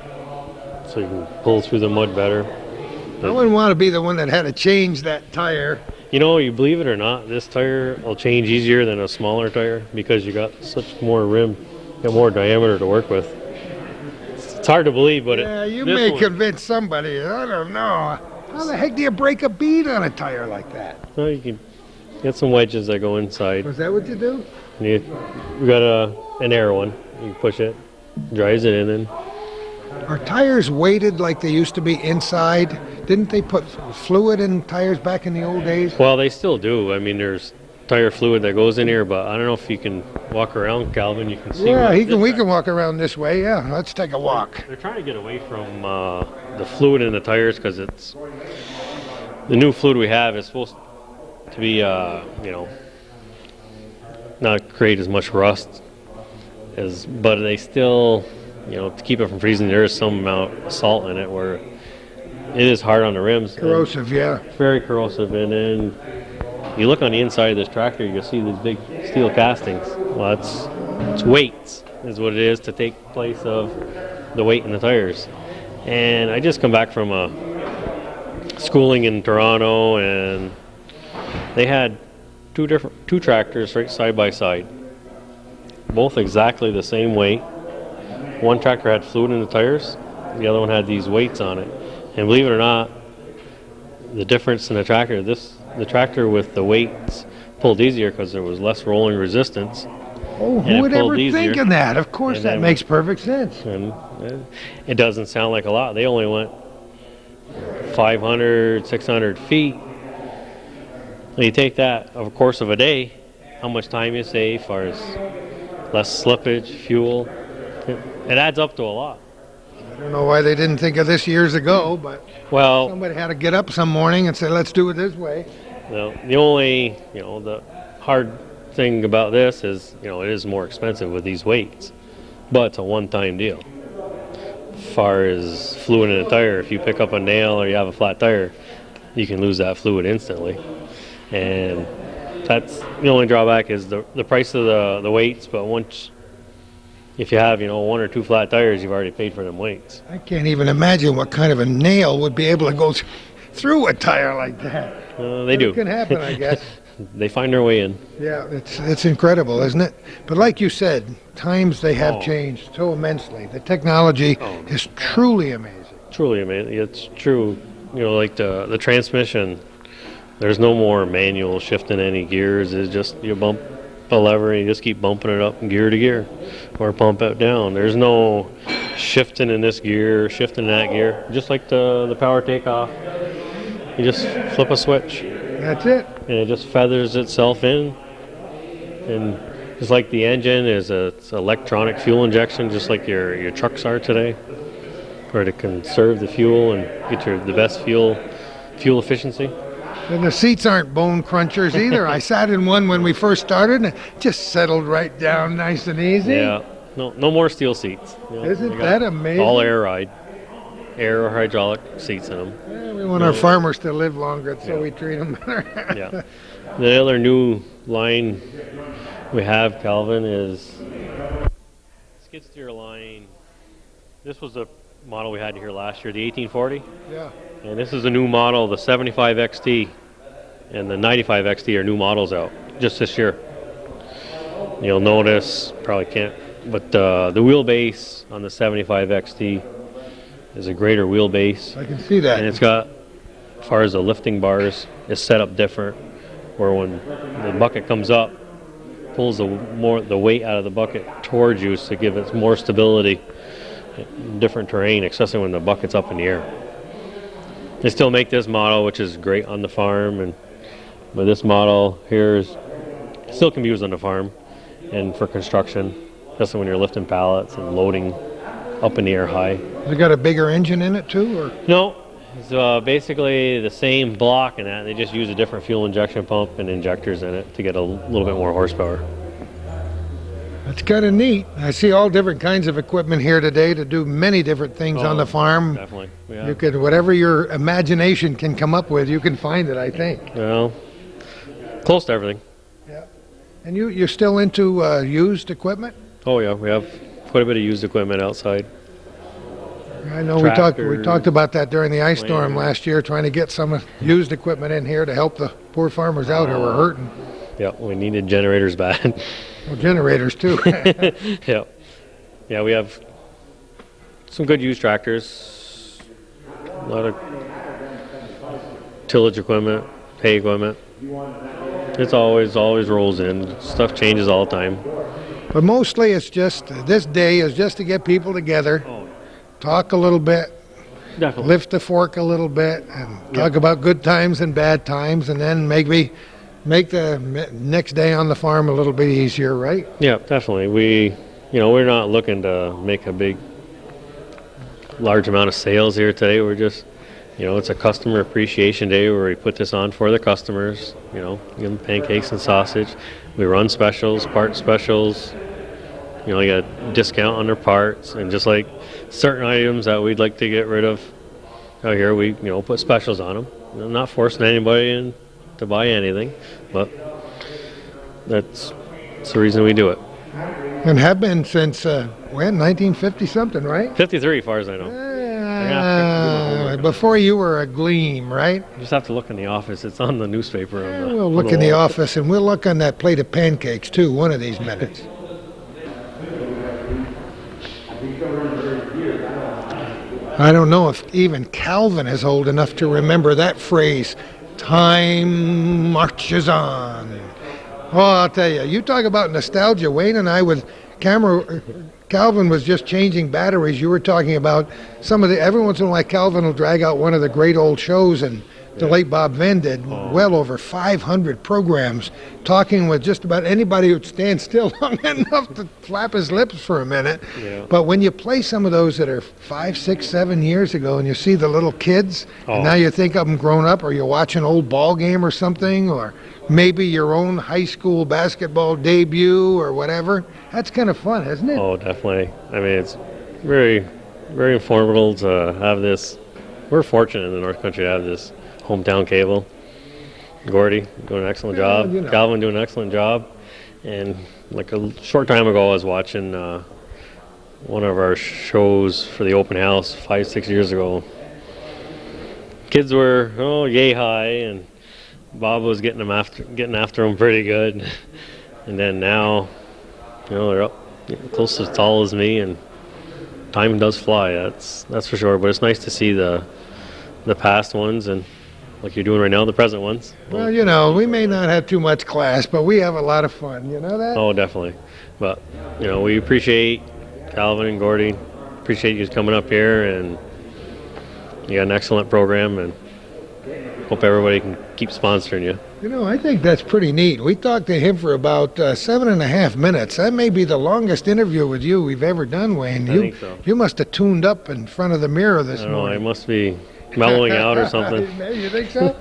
so you can pull through the mud better. I wouldn't want to be the one that had to change that tire. You believe it or not, this tire will change easier than a smaller tire because you got such more rim, got more diameter to work with. It's hard to believe, but you may convince somebody. I don't know. How the heck do you break a bead on a tire like that? Well, you can get some wedges that go inside. Was that what you do? We got an air one. You can push it, drives it in, and Are tires weighted like they used to be inside? Didn't they put fluid in tires back in the old days? well, they still do. I mean, there's tire fluid that goes in here, but I don't know if you can walk around, Calvin. You can see. Yeah, we can walk around this way. Yeah, let's take a walk. They're trying to get away from the fluid in the tires because it's the new fluid we have is supposed to be, not create as much rust but they still, to keep it from freezing, there is some amount of salt in it where it is hard on the rims. Corrosive, yeah. Very corrosive, and then you look on the inside of this tractor, you'll see these big steel castings. Well, it's weights is what it is to take place of the weight in the tires. And I just come back from a schooling in Toronto, and they had two tractors right side by side, both exactly the same weight. One tractor had fluid in the tires, the other one had these weights on it. And believe it or not, the difference in the tractor with the weights pulled easier because there was less rolling resistance. Oh, who would ever think of that? Of course, that makes perfect sense. And it doesn't sound like a lot. They only went 500, 600 feet. When you take that over the course of a day, how much time you save as far as less slippage, fuel, it adds up to a lot. I don't know why they didn't think of this years ago, but somebody had to get up some morning and say, let's do it this way. Well, the only, the hard thing about this is, it is more expensive with these weights, but it's a one-time deal. As far as fluid in a tire, if you pick up a nail or you have a flat tire, you can lose that fluid instantly. And that's the only drawback is the price of the weights, but if you have, one or two flat tires, you've already paid for them weights. I can't even imagine what kind of a nail would be able to go through a tire like that. They do. It can happen, I guess. They find their way in. Yeah, it's incredible, isn't it? But like you said, times they have changed so immensely. The technology is truly amazing. Truly amazing. It's true. Like the transmission, there's no more manual shifting any gears. It's just you bump a lever and you just keep bumping it up gear to gear or pump it down. There's no shifting in this gear, shifting in that gear. Just like the power takeoff, you just flip a switch. That's it. And it just feathers itself in. And just like the engine is it's electronic fuel injection, just like your trucks are today, where to conserve the fuel and get the best fuel efficiency. And the seats aren't bone crunchers either. I sat in one when we first started, and it just settled right down nice and easy. Yeah, no more steel seats. Isn't that amazing? All air ride, air or hydraulic seats in them. Yeah, we want our farmers to live longer, so we treat them better. Yeah. The other new line we have, Calvin, is skid steer line. This was the model we had here last year, the 1840. Yeah. And this is a new model, the 75 XT and the 95 XT are new models out just this year. You'll notice, probably can't, but the wheelbase on the 75 XT is a greater wheelbase. I can see that. And it's got, as far as the lifting bars, is set up different, where when the bucket comes up, pulls the weight out of the bucket towards you to give it more stability in different terrain, especially when the bucket's up in the air. They still make this model, which is great on the farm, but this model here still can be used on the farm and for construction, especially when you're lifting pallets and loading up in the air high. Has it got a bigger engine in it too, or? No, it's basically the same block in that. They just use a different fuel injection pump and injectors in it to get a little bit more horsepower. That's kind of neat. I see all different kinds of equipment here today to do many different things on the farm. Definitely. You could, whatever your imagination can come up with, you can find it, I think. Well, close to everything. Yeah. And you're still into used equipment? Oh yeah, we have quite a bit of used equipment outside. I know we talked about that during the ice storm last year, trying to get some used equipment in here to help the poor farmers out who were hurting. Yeah, we needed generators bad. Well, generators too. Yeah. Yeah, we have some good used tractors, a lot of tillage equipment, hay equipment. It's always rolls in. Stuff changes all the time. But mostly it's just, this day is just to get people together, talk a little bit, Definitely. lift the fork a little bit, and talk about good times and bad times, and then maybe make the next day on the farm a little bit easier, right? Yeah, definitely. We're not looking to make a large amount of sales here today. We're just, it's a customer appreciation day where we put this on for the customers, give them pancakes and sausage. We run specials, part specials, you got a discount on their parts, and just like certain items that we'd like to get rid of out here, we, put specials on them. I'm not forcing anybody in to buy anything, but that's the reason we do it. And have been since, 1950 something, right? 53 as far as I know. Before you were a gleam, right? You just have to look in the office. It's on the newspaper. We'll look in the office, and we'll look on that plate of pancakes too, one of these minutes. I don't know if even Calvin is old enough to remember that phrase, time marches on. Oh, I'll tell you, you talk about nostalgia. Wayne and I with Calvin was just changing batteries. You were talking about every once in a while Calvin will drag out one of the great old shows, and the late Bob Venn did well over 500 programs talking with just about anybody who'd stand still long enough to flap his lips for a minute. Yeah. But when you play some of those that are 5, 6, 7 years ago, and you see the little kids, and now you think of them grown up, or you watch an old ball game or something, or maybe your own high school basketball debut or whatever, that's kind of fun, isn't it? Oh, definitely. I mean, it's very, very informative to have this. We're fortunate in the North Country to have this hometown cable. Gordy doing an excellent job. Calvin doing an excellent job. And like a short time ago, I was watching one of our shows for the open house 5, 6 years ago. Kids were yay high, and Bob was getting after them pretty good. And then now, they're up close as tall as me, and time does fly. That's for sure. But it's nice to see the past ones, and like you're doing right now, the present ones. Well, we may not have too much class, but we have a lot of fun. You know that? Oh, definitely. But, we appreciate Calvin and Gordy. Appreciate you coming up here, and you got an excellent program, and hope everybody can keep sponsoring you. I think that's pretty neat. We talked to him for about 7.5 minutes. That may be the longest interview with you we've ever done, Wayne. I think so. You must have tuned up in front of the mirror this I don't know, morning. I must be mellowing out or something. You think so?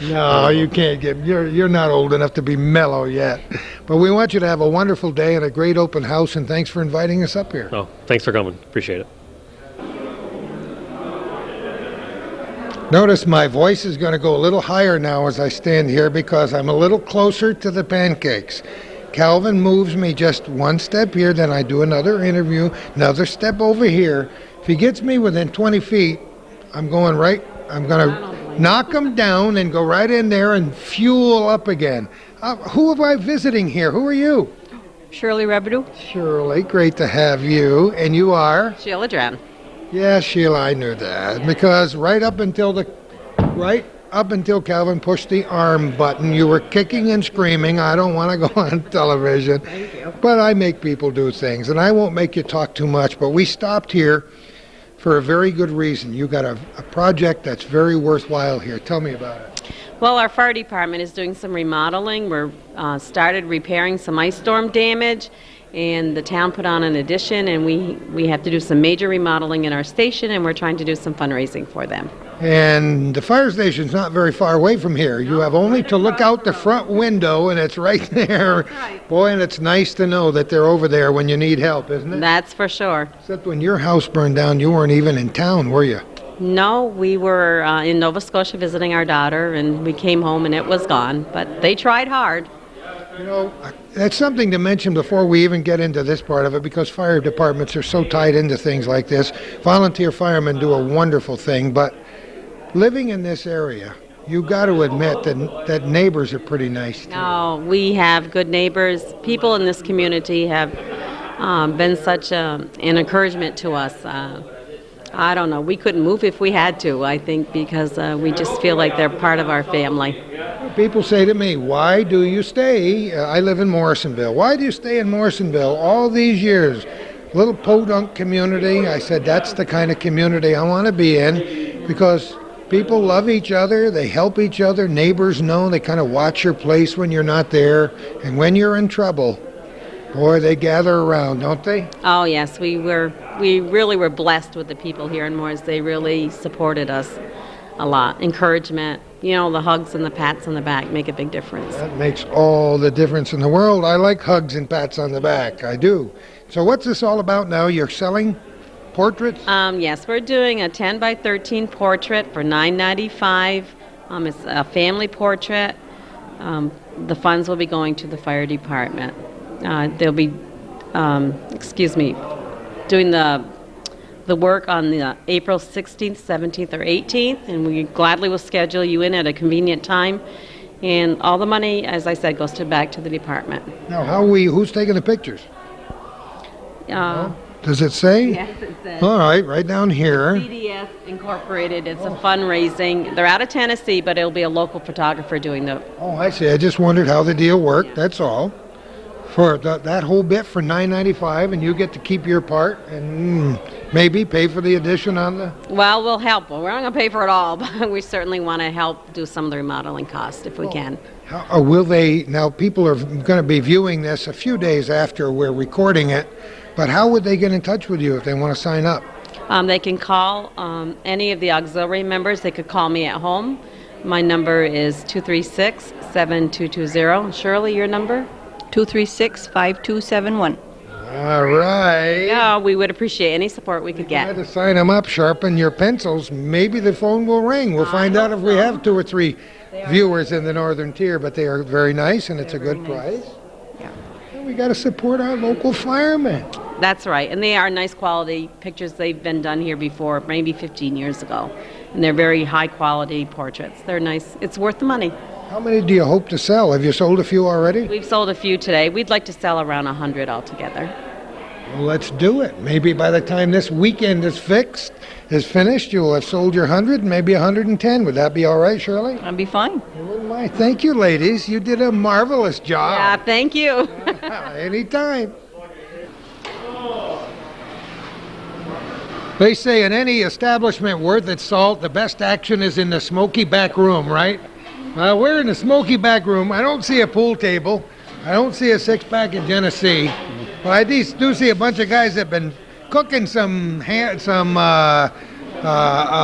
No, you can't get. You're not old enough to be mellow yet. But we want you to have a wonderful day and a great open house, and thanks for inviting us up here. Oh, thanks for coming. Appreciate it. Notice my voice is going to go a little higher now as I stand here because I'm a little closer to the pancakes. Calvin moves me just one step here, then I do another interview, another step over here. If he gets me within 20 feet, I'm going to knock him down and go right in there and fuel up again. Who am I visiting here? Who are you? Shirley Rebedu. Shirley, great to have you. And you are? Sheila Dran. Yeah, Sheila, I knew that. Because right up until Calvin pushed the arm button, you were kicking and screaming, I don't want to go on television. Thank you. But I make people do things, and I won't make you talk too much. But we stopped here for a very good reason. You got a project that's very worthwhile here. Tell me about it. Well, our fire department is doing some remodeling. We're started repairing some ice storm damage, and the town put on an addition, and we have to do some major remodeling in our station, and we're trying to do some fundraising for them. And the fire station's not very far away from here. You have only to look out the front window, and it's right there. Boy, and it's nice to know that they're over there when you need help, isn't it? That's for sure. Except when your house burned down, you weren't even in town, were you? No, we were in Nova Scotia visiting our daughter, and we came home and it was gone, but they tried hard. You know, that's something to mention before we even get into this part of it, because fire departments are so tied into things like this. Volunteer firemen do a wonderful thing, but living in this area, you got to admit that neighbors are pretty nice too. No, we have good neighbors. People in this community have been such an encouragement to us. I don't know. We couldn't move if we had to, I think, because we just feel like they're part of our family. People say to me, why do you stay? I live in Morrisonville. Why do you stay in Morrisonville all these years? Little podunk community. I said, that's the kind of community I want to be in, because people love each other. They help each other. Neighbors know. They kind of watch your place when you're not there. And when you're in trouble, boy, they gather around, don't they? Oh, yes. We really were blessed with the people here in Mooers. They really supported us a lot. Encouragement. You know, the hugs and the pats on the back make a big difference. That makes all the difference in the world. I like hugs and pats on the back. I do. So what's this all about now? You're selling portraits? Yes, we're doing a 10 by 13 portrait for $9.95. It's a family portrait. The funds will be going to the fire department. They'll be, doing the work on the April 16th, 17th, or 18th, and we gladly will schedule you in at a convenient time. And all the money, as I said, goes back to the department. Now, who's taking the pictures? Does it say? Yes, it says. All right, right down here. CDS Incorporated. It's a fundraising. They're out of Tennessee, but it'll be a local photographer doing the. Oh, I see. I just wondered how the deal worked. Yeah. That's all. For that whole bit for $9.95, and you get to keep your part and maybe pay for the addition on the. Well, we'll help. We're not going to pay for it all, but we certainly want to help do some of the remodeling costs if we can. How, will they? Now, people are going to be viewing this a few days after we're recording it, but how would they get in touch with you if they want to sign up? They can call any of the auxiliary members. They could call me at home. My number is 236-7220. Shirley, your number? 236-5271. All right. Yeah, we would appreciate any support we could get. Try to sign them up, sharpen your pencils. Maybe the phone will ring. We'll find out if we have 2 or 3 viewers in the northern tier, but they are very nice, and it's a good price. Yeah. And we got to support our local firemen. That's right, and they are nice quality pictures. They've been done here before, maybe 15 years ago, and they're very high quality portraits. They're nice. It's worth the money. How many do you hope to sell? Have you sold a few already? We've sold a few today. We'd like to sell around 100 altogether. Well, let's do it. Maybe by the time this weekend is finished, you'll have sold your 100, maybe 110. Would that be all right, Shirley? That'd be fine. Well, thank you, ladies. You did a marvelous job. Yeah, thank you. Anytime. They say in any establishment worth its salt, the best action is in the smoky back room, right? We're in the smoky back room. I don't see a pool table. I don't see a 6-pack of Genesee. But I do see a bunch of guys that have been cooking some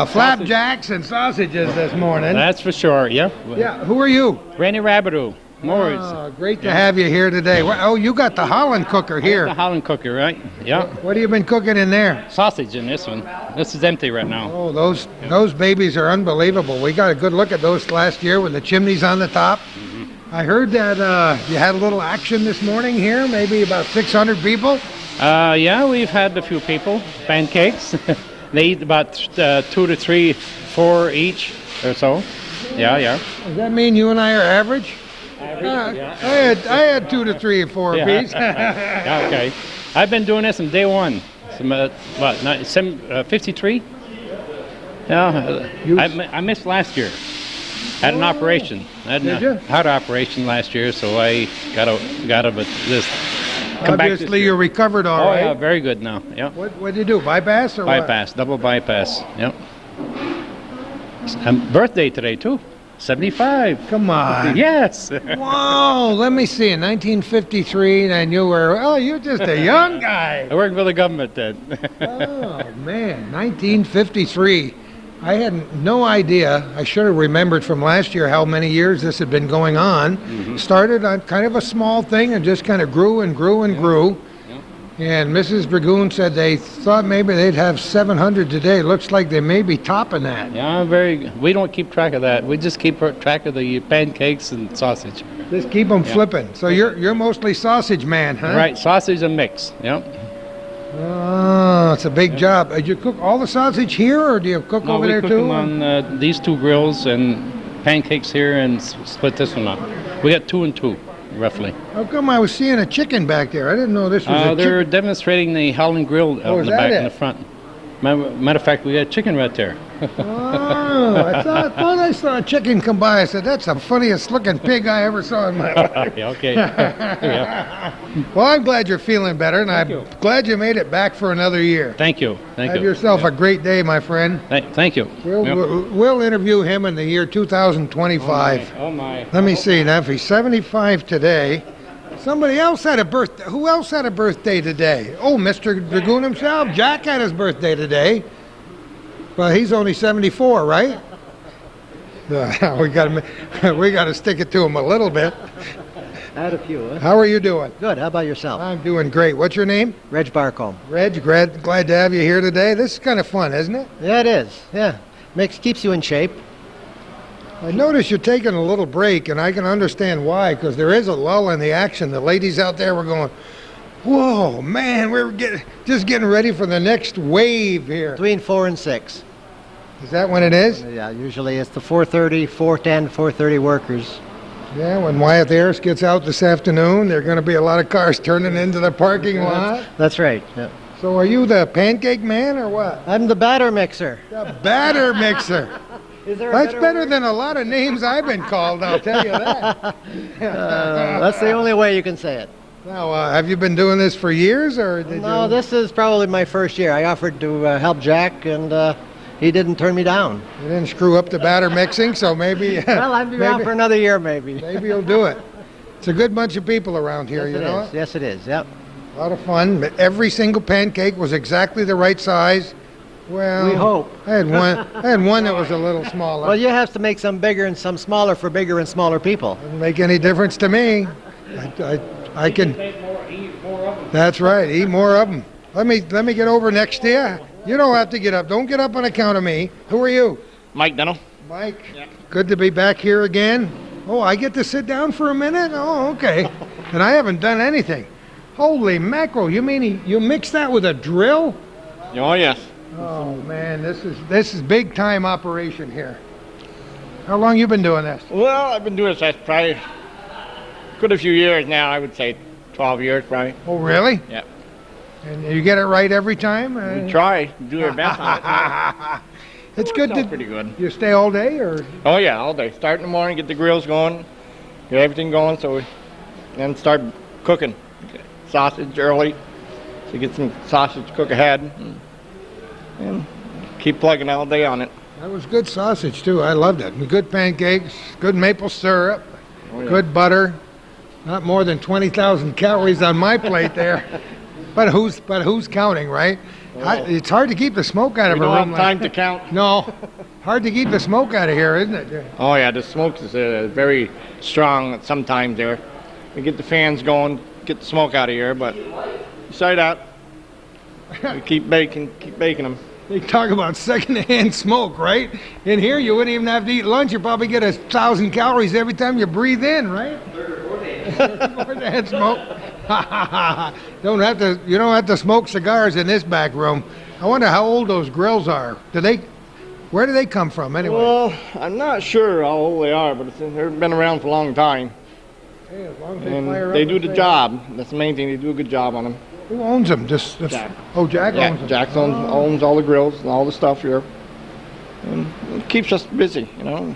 flapjacks and sausages this morning. That's for sure, yeah. Yeah, who are you? Randy Rabideau, Mooers. Oh, great to have you here today. Oh, you got the Holland cooker here. The Holland cooker, right? Yeah. What have you been cooking in there? Sausage in this one. This is empty right now. Oh, those babies are unbelievable. We got a good look at those last year with the chimneys on the top. Mm-hmm. I heard that you had a little action this morning here, maybe about 600 people. Yeah, we've had a few people. Pancakes. They eat about 2 to 3, 4 each or so. Yeah. Does that mean you and I are average? Yeah. I had 2 to 3 or 4 apiece. Yeah, okay. I've been doing this from day one. 53? Yeah. I missed last year. Had an operation. I had a heart operation last year, so I got out of it. Obviously, you're recovered all right. Oh, yeah, very good now. Yeah. What did you do? Bypass or bypass? Double bypass. Yep. And birthday today too. 75. Come on. Yes. Whoa, let me see. In 1953, and you were, you're just a young guy. I worked for the government then. Oh, man, 1953. I had no idea. I should have remembered from last year how many years this had been going on. Started on kind of a small thing and just kind of grew and grew and grew. And Mrs. Dragoon said they thought maybe they'd have 700 today. Looks like they may be topping that. Yeah, we don't keep track of that. We just keep track of the pancakes and sausage. Just keep them flipping. So you're mostly sausage man, huh? Right, sausage and mix. Yep. Oh, it's a big job. Do you cook all the sausage here, or do you cook over there too? We cook them on these two grills and pancakes here, and split this one up. We got 2 and 2. Roughly. How come I was seeing a chicken back there? I didn't know this was a chicken. They're demonstrating the Howling Grill out in the back and the front. Matter of fact, we got chicken right there. I thought I saw a chicken come by. I said, that's the funniest looking pig I ever saw in my life. Okay. Well, I'm glad you're feeling better, and I'm glad you made it back for another year. Thank you. Have yourself a great day, my friend. Thank you. We'll interview him in the year 2025. Oh my. Let me see. Now, if he's 75 today, somebody else had a birthday. Who else had a birthday today? Oh, Mr. Dragoon himself. Jack had his birthday today. Well, he's only 74, right? We got to stick it to him a little bit. I had a few. Huh? How are you doing? Good. How about yourself? I'm doing great. What's your name? Reg Barcombe. Reg, glad to have you here today. This is kind of fun, isn't it? Yeah, it is. Yeah, keeps you in shape. I notice you're taking a little break, and I can understand why, because there is a lull in the action. The ladies out there were going, whoa, man, we're just getting ready for the next wave here. Between 4 and 6. Is that when it is? Yeah, usually it's the 4:30, 4:10, 4:30 workers. Yeah, when Wyatt Harris gets out this afternoon, there are going to be a lot of cars turning into the parking lot. That's right. Yeah. So are you the pancake man or what? I'm the batter mixer. The batter mixer. That's better than a lot of names I've been called, I'll tell you that. That's the only way you can say it. Now, have you been doing this for years, or No, this is probably my first year. I offered to help Jack, and he didn't turn me down. You didn't screw up the batter mixing, so maybe... Well, I'll be around for another year, maybe. Maybe you'll do it. It's a good bunch of people around here, you know? Yes, it is, yep. A lot of fun. Every single pancake was exactly the right size. Well, we hope. I had one that was a little smaller. Well, you have to make some bigger and some smaller for bigger and smaller people. Doesn't make any difference to me. I can... Eat more of them. That's right. Eat more of them. Let me get over next to you. You don't have to get up. Don't get up on account of me. Who are you? Mike Dental. Mike. Yeah. Good to be back here again. Oh, I get to sit down for a minute? Oh, okay. And I haven't done anything. Holy mackerel. You mean you mix that with a drill? Oh, yes. Oh, man. This is big time operation here. How long you been doing this? Well, I've been doing this probably good a few years now. I would say 12 years probably. Oh, really? Yeah. And you get it right every time? We try. Do our best on it. It's good to... pretty good. You stay all day, or...? Oh, yeah, all day. Start in the morning, get the grills going, get everything going, so we then start cooking. Sausage early, so get some sausage cook ahead, and keep plugging all day on it. That was good sausage, too. I loved it. Good pancakes, good maple syrup, good butter. Not more than 20,000 calories on my plate there. But who's counting, right? It's hard to keep the smoke out of a room. We don't have time to count. No. Hard to keep the smoke out of here, isn't it? Oh, yeah, the smoke is very strong sometimes there. We get the fans going, get the smoke out of here, but besides that, we keep baking them. They talk about secondhand smoke, right? In here, you wouldn't even have to eat lunch. You probably get 1,000 calories every time you breathe in, right? Secondhand smoke. You don't have to smoke cigars in this back room. I wonder how old those grills are. Where do they come from anyway? Well, I'm not sure how old they are, but they've been around for a long time. Hey, as long as and they do the job. That's the main thing. They do a good job on them. Who owns them? Jack. Oh, Jack owns them. Jack owns all the grills and all the stuff here. And it keeps us busy, you know.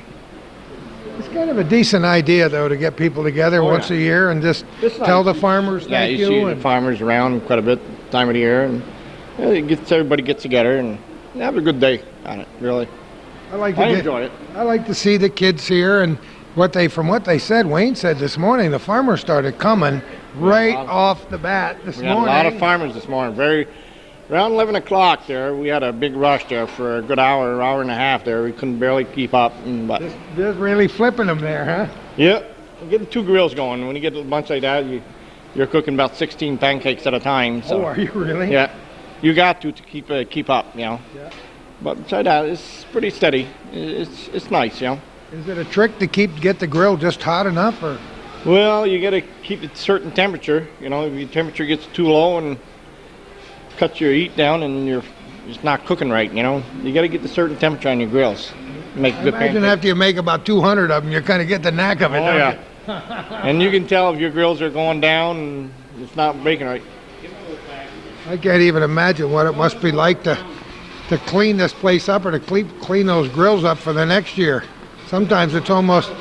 It's kind of a decent idea, though, to get people together once a year and just tell the farmers thank you. Yeah, you see the farmers around quite a bit time of the year, and everybody gets together and have a good day on it, really. I like I enjoy it. I like to see the kids here, and from what they said, Wayne said this morning, the farmers started coming right off the bat this We had morning. a lot of farmers this morning. Around 11 o'clock there, we had a big rush there for a good hour and a half there. We couldn't barely keep up. But Just really flipping them there, huh? yeah, getting 2 grills going. When you get a bunch like that, you're cooking about 16 pancakes at a time. So. Oh, are you really? Yeah, you got to keep up, you know. Yeah. But besides that, it's pretty steady. It's nice, you know. Is it a trick to get the grill just hot enough, or? Well, you got to keep it a certain temperature. You know, if your temperature gets too low and cuts your heat down, and you're just not cooking right. You know, you got to get the certain temperature on your grills. Make I good imagine pancakes. after you make about 200 of them, you kind of get the knack of it, Oh don't yeah. you? And you can tell if your grills are going down and it's not baking right. I can't even imagine what it must be like to clean this place up or to clean those grills up for the next year. Sometimes it's almost.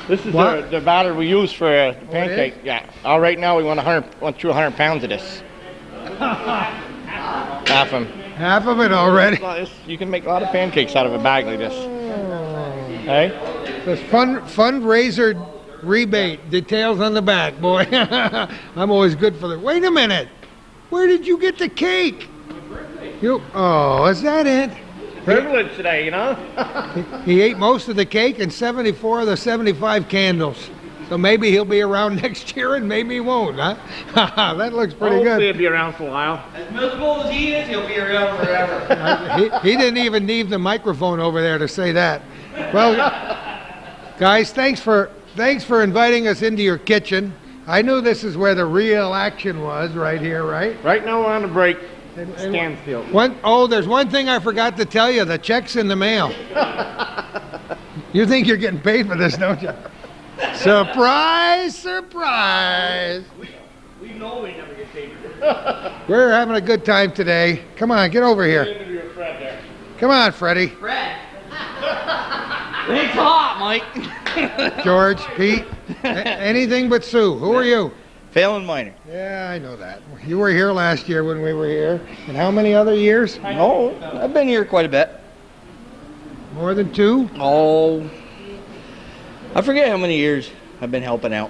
This is What? the batter we use for a it pancake. is? Yeah. Right now we want through 100 pounds of this. Half of them. Half of it already. You can make a lot of pancakes out of a bag like this. Hey? This fundraiser rebate, details on the back, boy. I'm always good for the. Wait a minute. Where did you get the cake? Oh, is that it? Privilege today, you know? He ate most of the cake and 74 of the 75 candles. So maybe he'll be around next year and maybe he won't, huh? That looks pretty Hopefully good. he'll be around for a while. As miserable as he is, he'll be around forever. He didn't even need the microphone over there to say that. Well, guys, thanks for inviting us into your kitchen. I knew this is where the real action was, right here, right? Right now we're on the break. Standstill. There's one thing I forgot to tell you. The check's in the mail. You think you're getting paid for this, don't you? Surprise, surprise. We know we never get paid. We're having a good time today. Come on, get over here. Interview Fred there. Come on, Freddie. Fred. It's hot, Mike. George, Pete, anything but Sue. Who are you? Failing minor. Yeah, I know that. You were here last year when we were here. And how many other years? No, I've been here quite a bit. More than 2? Oh, I forget how many years I've been helping out.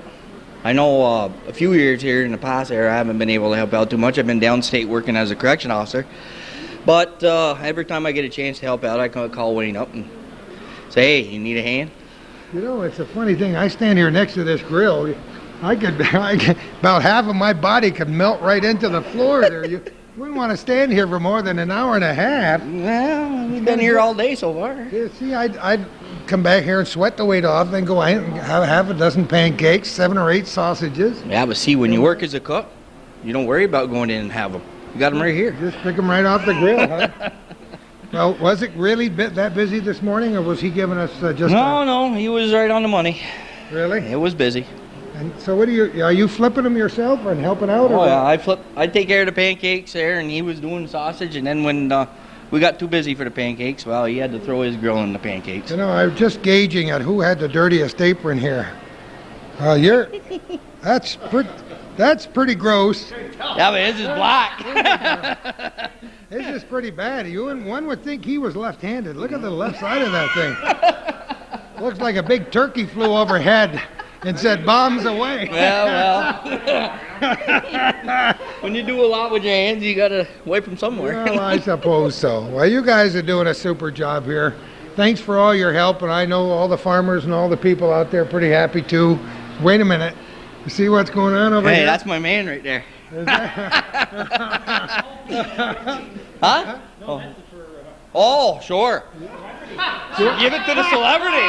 I know a few years here in the past there I haven't been able to help out too much. I've been downstate working as a correction officer. But every time I get a chance to help out, I can call Wayne up and say, hey, you need a hand? You know, it's a funny thing. I stand here next to this grill. I could about half of my body could melt right into the floor there. You wouldn't want to stand here for more than an hour and a half. Well, we've been here all day so far. Yeah, see, I'd come back here and sweat the weight off, then go out and have half a dozen pancakes, 7 or 8 sausages. Yeah, but see, when you work as a cook, you don't worry about going in and have them. You got them right here. Just pick them right off the grill, huh? Well, was it really that busy this morning, or was he giving us just? No, he was right on the money. Really? It was busy. And so, are you flipping them yourself and helping out? Oh or yeah, I take care of the pancakes there, and he was doing sausage. And then when we got too busy for the pancakes, well, he had to throw his grill in the pancakes. You know, I was just gauging at who had the dirtiest apron here. That's pretty gross. Yeah, but his is black. His is pretty bad. One would think he was left-handed. Look at the left side of that thing. Looks like a big turkey flew overhead and said, bombs away. Well. When you do a lot with your hands, you got to wipe them somewhere. Well, I suppose so. Well, you guys are doing a super job here. Thanks for all your help, and I know all the farmers and all the people out there are pretty happy too. Wait a minute. You see what's going on over here? Hey, that's my man right there. Huh? Oh, sure. Give it to the celebrity.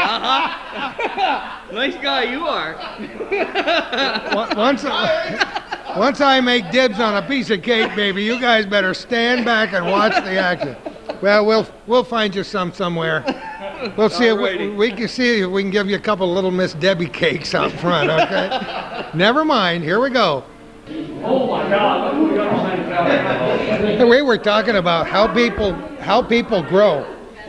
Nice guy you are. Once I make dibs on a piece of cake, baby, you guys better stand back and watch the action. Well, we'll find you somewhere. We'll see if we can see if we can give you a couple little Miss Debbie cakes out front, okay? Never mind. Here we go. Oh my God! We were talking about how people grow.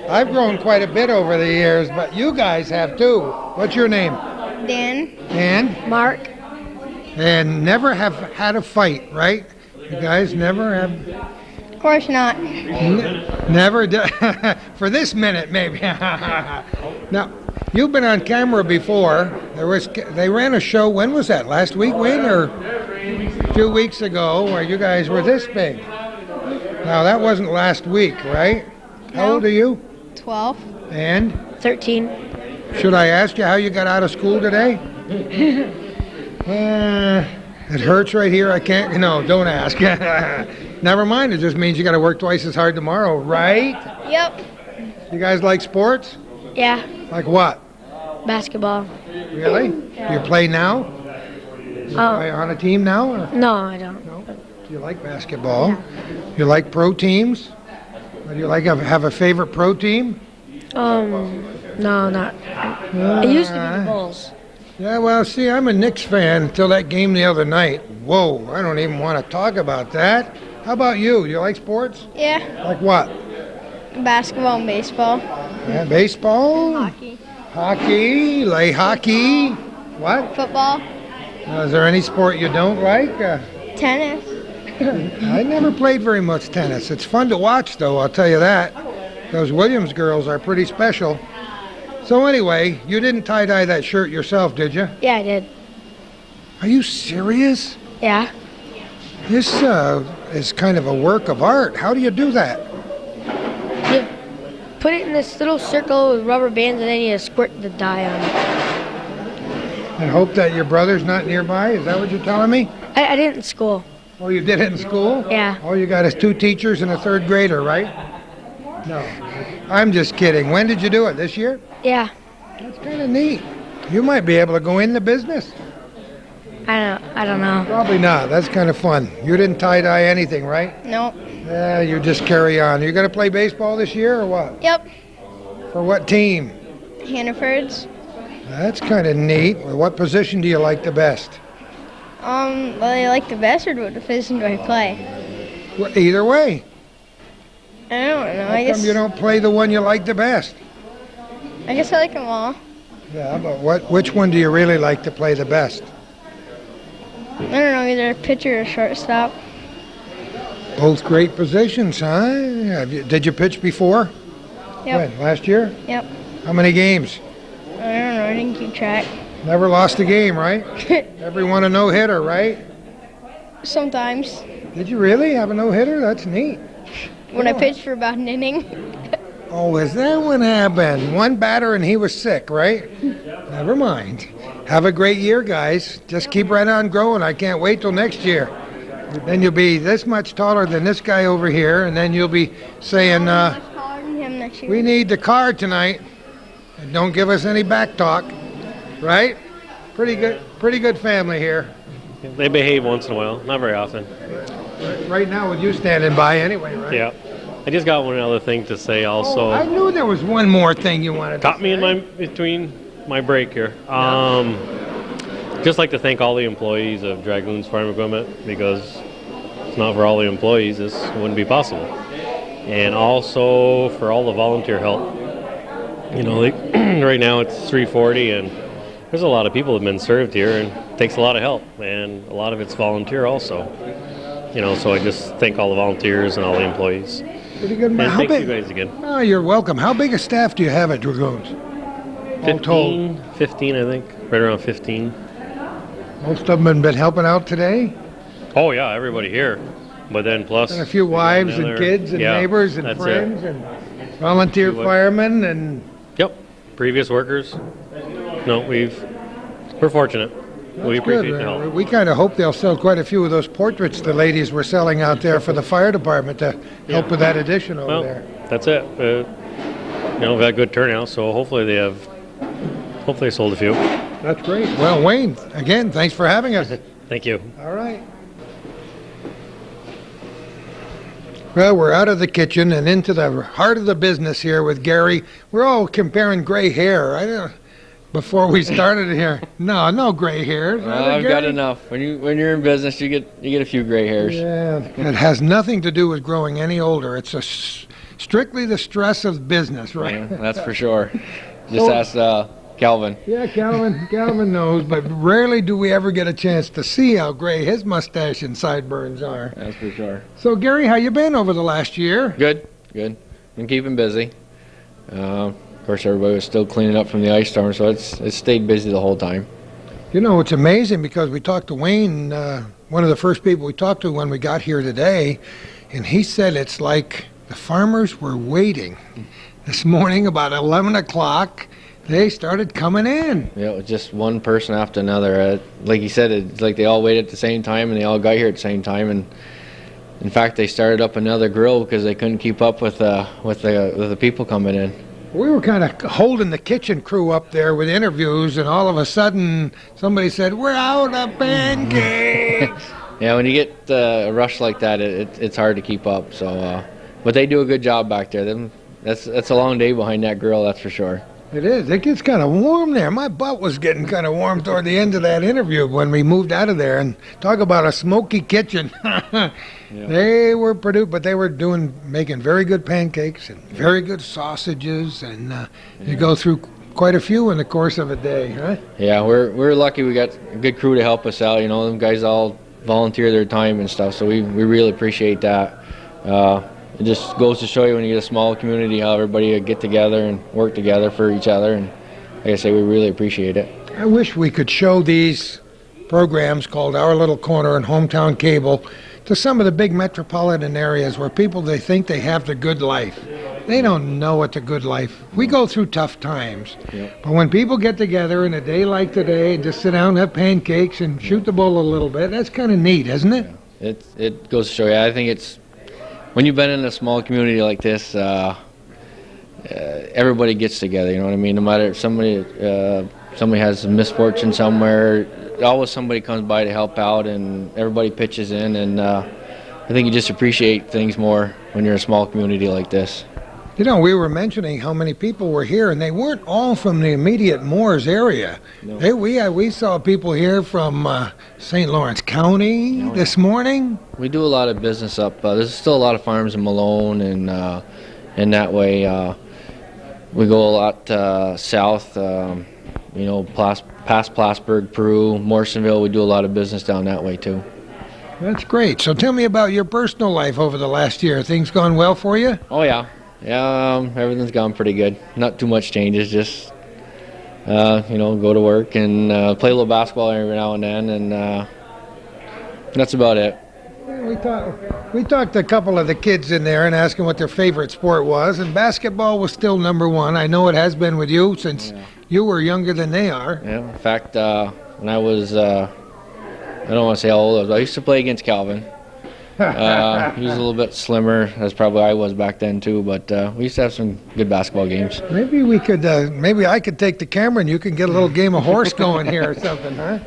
I've grown quite a bit over the years, but you guys have too. What's your name? Dan. And? Mark. And never have had a fight, right? You guys never have. Of course not. Never for this minute, maybe. Now, you've been on camera before. They ran a show. When was that? Last week, Wayne, or a few weeks ago, where you guys were this big? Now that wasn't last week, right? How old are you? 12. And 13. should I ask you how you got out of school today? It hurts right here. I can't. No, don't ask. Never mind. It just means you got to work twice as hard tomorrow, right? Yep. You guys like sports? Yeah. Like what? Basketball. Really? Do you play now? You play on a team now? Or? No, I don't. Do you like basketball? You like pro teams? Or do you like have a favorite pro team? No, not. It used to be the Bulls. Yeah, well, see, I'm a Knicks fan until that game the other night. Whoa, I don't even want to talk about that. How about you? You like sports? Yeah. Like what? Basketball and baseball. Yeah, baseball? Hockey. Hockey? Like hockey? What? Football. Is there any sport you don't like? Tennis. I never played very much tennis. It's fun to watch, though, I'll tell you that. Those Williams girls are pretty special. So anyway, you didn't tie-dye that shirt yourself, did you? Yeah, I did. Are you serious? Yeah. This is kind of a work of art. How do you do that? You put it in this little circle with rubber bands, and then you squirt the dye on it. And hope that your brother's not nearby? Is that what you're telling me? I did it in school. Oh, you did it in school? Yeah. All you got is 2 teachers and a 3rd grader, right? No. I'm just kidding. When did you do it? This year? Yeah. That's kind of neat. You might be able to go in the business. I don't know. Probably not. That's kind of fun. You didn't tie-dye anything, right? Nope. Yeah, you just carry on. You going to play baseball this year or what? Yep. For what team? Hannafords. That's kind of neat. Well, what position do you like the best? Well, I like the best, or what position do I play? Well, either way. I don't know. How come you don't play the one you like the best? I guess I like them all. Yeah, but which one do you really like to play the best? I don't know, either pitcher or shortstop. Both great positions, huh? Did you pitch before? Yep. When, last year? Yep. How many games? I don't know, I didn't keep track. Never lost a game, right? Everyone a no-hitter, right? Sometimes. Did you really have a no-hitter? That's neat. When I pitched for about an inning. Oh, is that what happened? One batter and he was sick, right? Never mind. Have a great year, guys. Just keep right on growing. I can't wait till next year. Then you'll be this much taller than this guy over here, and then you'll be saying, Taller than him next year. we need the car tonight. And don't give us any back talk, right? Pretty good family here. They behave once in a while, not very often. Right now with you standing by anyway, right? Yeah. I just got one other thing to say also. Oh, I knew there was one more thing you wanted to Caught me say. between my break here. Just like to thank all the employees of Dragoon's Farm Equipment, because it's not for all the employees, this wouldn't be possible. And also for all the volunteer help. You know, right now it's 3:40 and there's a lot of people that have been served here, and it takes a lot of help, and a lot of it's volunteer also. You know, so I just thank all the volunteers and all the employees. Pretty good. And How thank big? you guys again. Oh, you're welcome. How big a staff do you have at Dragoons? All told. 15, I think, right around 15. Most of them have been helping out today? Oh yeah, everybody here, but then plus And a few wives and another- kids and yeah, neighbors and that's friends it. and volunteer firemen and... Yep, previous workers. No, we're fortunate. We appreciate the help. We kind of hope they'll sell quite a few of those portraits the ladies were selling out there for the fire department to help with that addition over Well, there. that's it. You know, we've had good turnout, so hopefully they sold a few. That's great. Well, Wayne, again, thanks for having us. Thank you. All right. Well, we're out of the kitchen and into the heart of the business here with Gary. We're all comparing gray hair. I don't. Before we started here, no gray hairs. I've got enough. When you're in business, you get a few gray hairs. Yeah, it has nothing to do with growing any older. It's strictly the stress of business, right? Yeah, that's for sure. Just So- ask Calvin. Yeah, Calvin knows, but rarely do we ever get a chance to see how gray his mustache and sideburns are. That's for sure. So, Gary, how you been over the last year? Good. Been keeping busy. Of course, everybody was still cleaning up from the ice storm, so it's stayed busy the whole time. You know, it's amazing because we talked to Wayne, one of the first people we talked to when we got here today, and he said it's like the farmers were waiting. This morning, about 11 o'clock, they started coming in. Yeah, it was just one person after another. Like you said, it's like they all waited at the same time and they all got here at the same time. And in fact, they started up another grill because they couldn't keep up with the people coming in. We were kind of holding the kitchen crew up there with interviews, and all of a sudden, somebody said, "We're out of pancakes." Yeah, when you get a rush like that, it's hard to keep up. So, but they do a good job back there. That's a long day behind that grill, that's for sure. It is. It gets kind of warm there. My butt was getting kind of warm toward the end of that interview when we moved out of there. And talk about a smoky kitchen. They were making very good pancakes and very good sausages, and you go through quite a few in the course of a day, huh? Yeah, we're lucky we got a good crew to help us out. You know, them guys all volunteer their time and stuff, so we really appreciate that. It just goes to show you when you get a small community how everybody will get together and work together for each other, and like I say, we really appreciate it. I wish we could show these programs called Our Little Corner and Hometown Cable to some of the big metropolitan areas where people, they think they have the good life. They don't know what the good life. We go through tough times, but when people get together in a day like today and just sit down and have pancakes and shoot the bull a little bit, that's kind of neat, isn't it? It goes to show you. I think it's when you've been in a small community like this, everybody gets together. You know what I mean? No matter if somebody has a misfortune somewhere, always somebody comes by to help out, and everybody pitches in. And I think you just appreciate things more when you're in a small community like this. You know, we were mentioning how many people were here, and they weren't all from the immediate Mooers area. No. We saw people here from St. Lawrence County this morning. We do a lot of business up. There's still a lot of farms in Malone, and in that way, we go a lot south. Past Plattsburgh, Peru, Morrisonville. We do a lot of business down that way too. That's great. So tell me about your personal life over the last year. Things gone well for you? Oh yeah. Everything's gone pretty good. Not too much changes, just go to work and play a little basketball every now and then, and that's about it. We talked to a couple of the kids in there and asked them what their favorite sport was, and basketball was still number one. I know it has been with you since you were younger than they are. Yeah. In fact, when I was, I don't want to say how old I was, but I used to play against Calvin. He was a little bit slimmer, as probably I was back then too, but we used to have some good basketball games. Maybe we could, maybe I could take the camera and you can get a little game of horse going here or something, huh?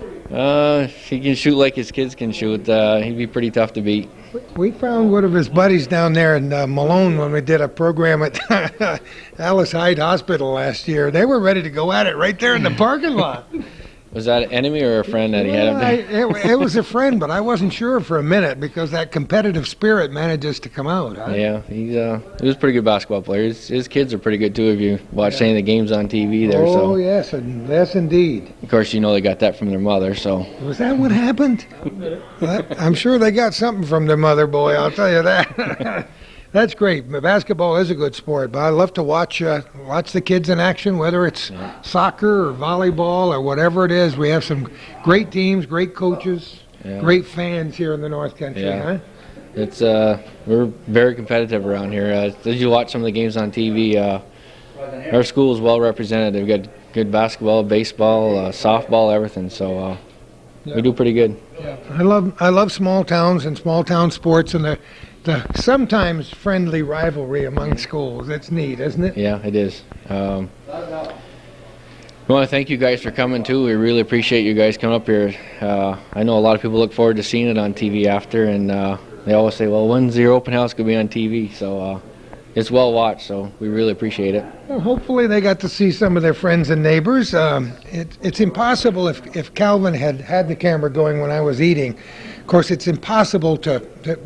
He can shoot like his kids can shoot. He'd be pretty tough to beat. We found one of his buddies down there in Malone when we did a program at Alice Hyde Hospital last year. They were ready to go at it right there in the parking lot. Was that an enemy or a friend that he had up there? It was a friend, but I wasn't sure for a minute because that competitive spirit manages to come out. Huh? Yeah, he was a pretty good basketball player. His kids are pretty good too if you watch any of the games on TV there. Oh, yes, and yes, indeed. Of course, they got that from their mother, so. Was that what happened? I'm sure they got something from their mother, boy, I'll tell you that. That's great. Basketball is a good sport, but I love to watch the kids in action, whether it's soccer or volleyball or whatever it is. We have some great teams, great coaches, great fans here in the North Country. Yeah. Huh? It's we're very competitive around here. As you watch some of the games on TV, our school is well represented. They've got good basketball, baseball, softball, everything. So we do pretty good. Yeah. I love small towns and small town sports and the sometimes friendly rivalry among schools. It's neat, isn't it? Yeah, it is. We want to thank you guys for coming too. We really appreciate you guys coming up here. I know a lot of people look forward to seeing it on TV after, and they always say, well, when's your open house going to be on TV? So it's well watched, so we really appreciate it. Well, hopefully they got to see some of their friends and neighbors. It's impossible if Calvin had the camera going when I was eating. Of course, it's impossible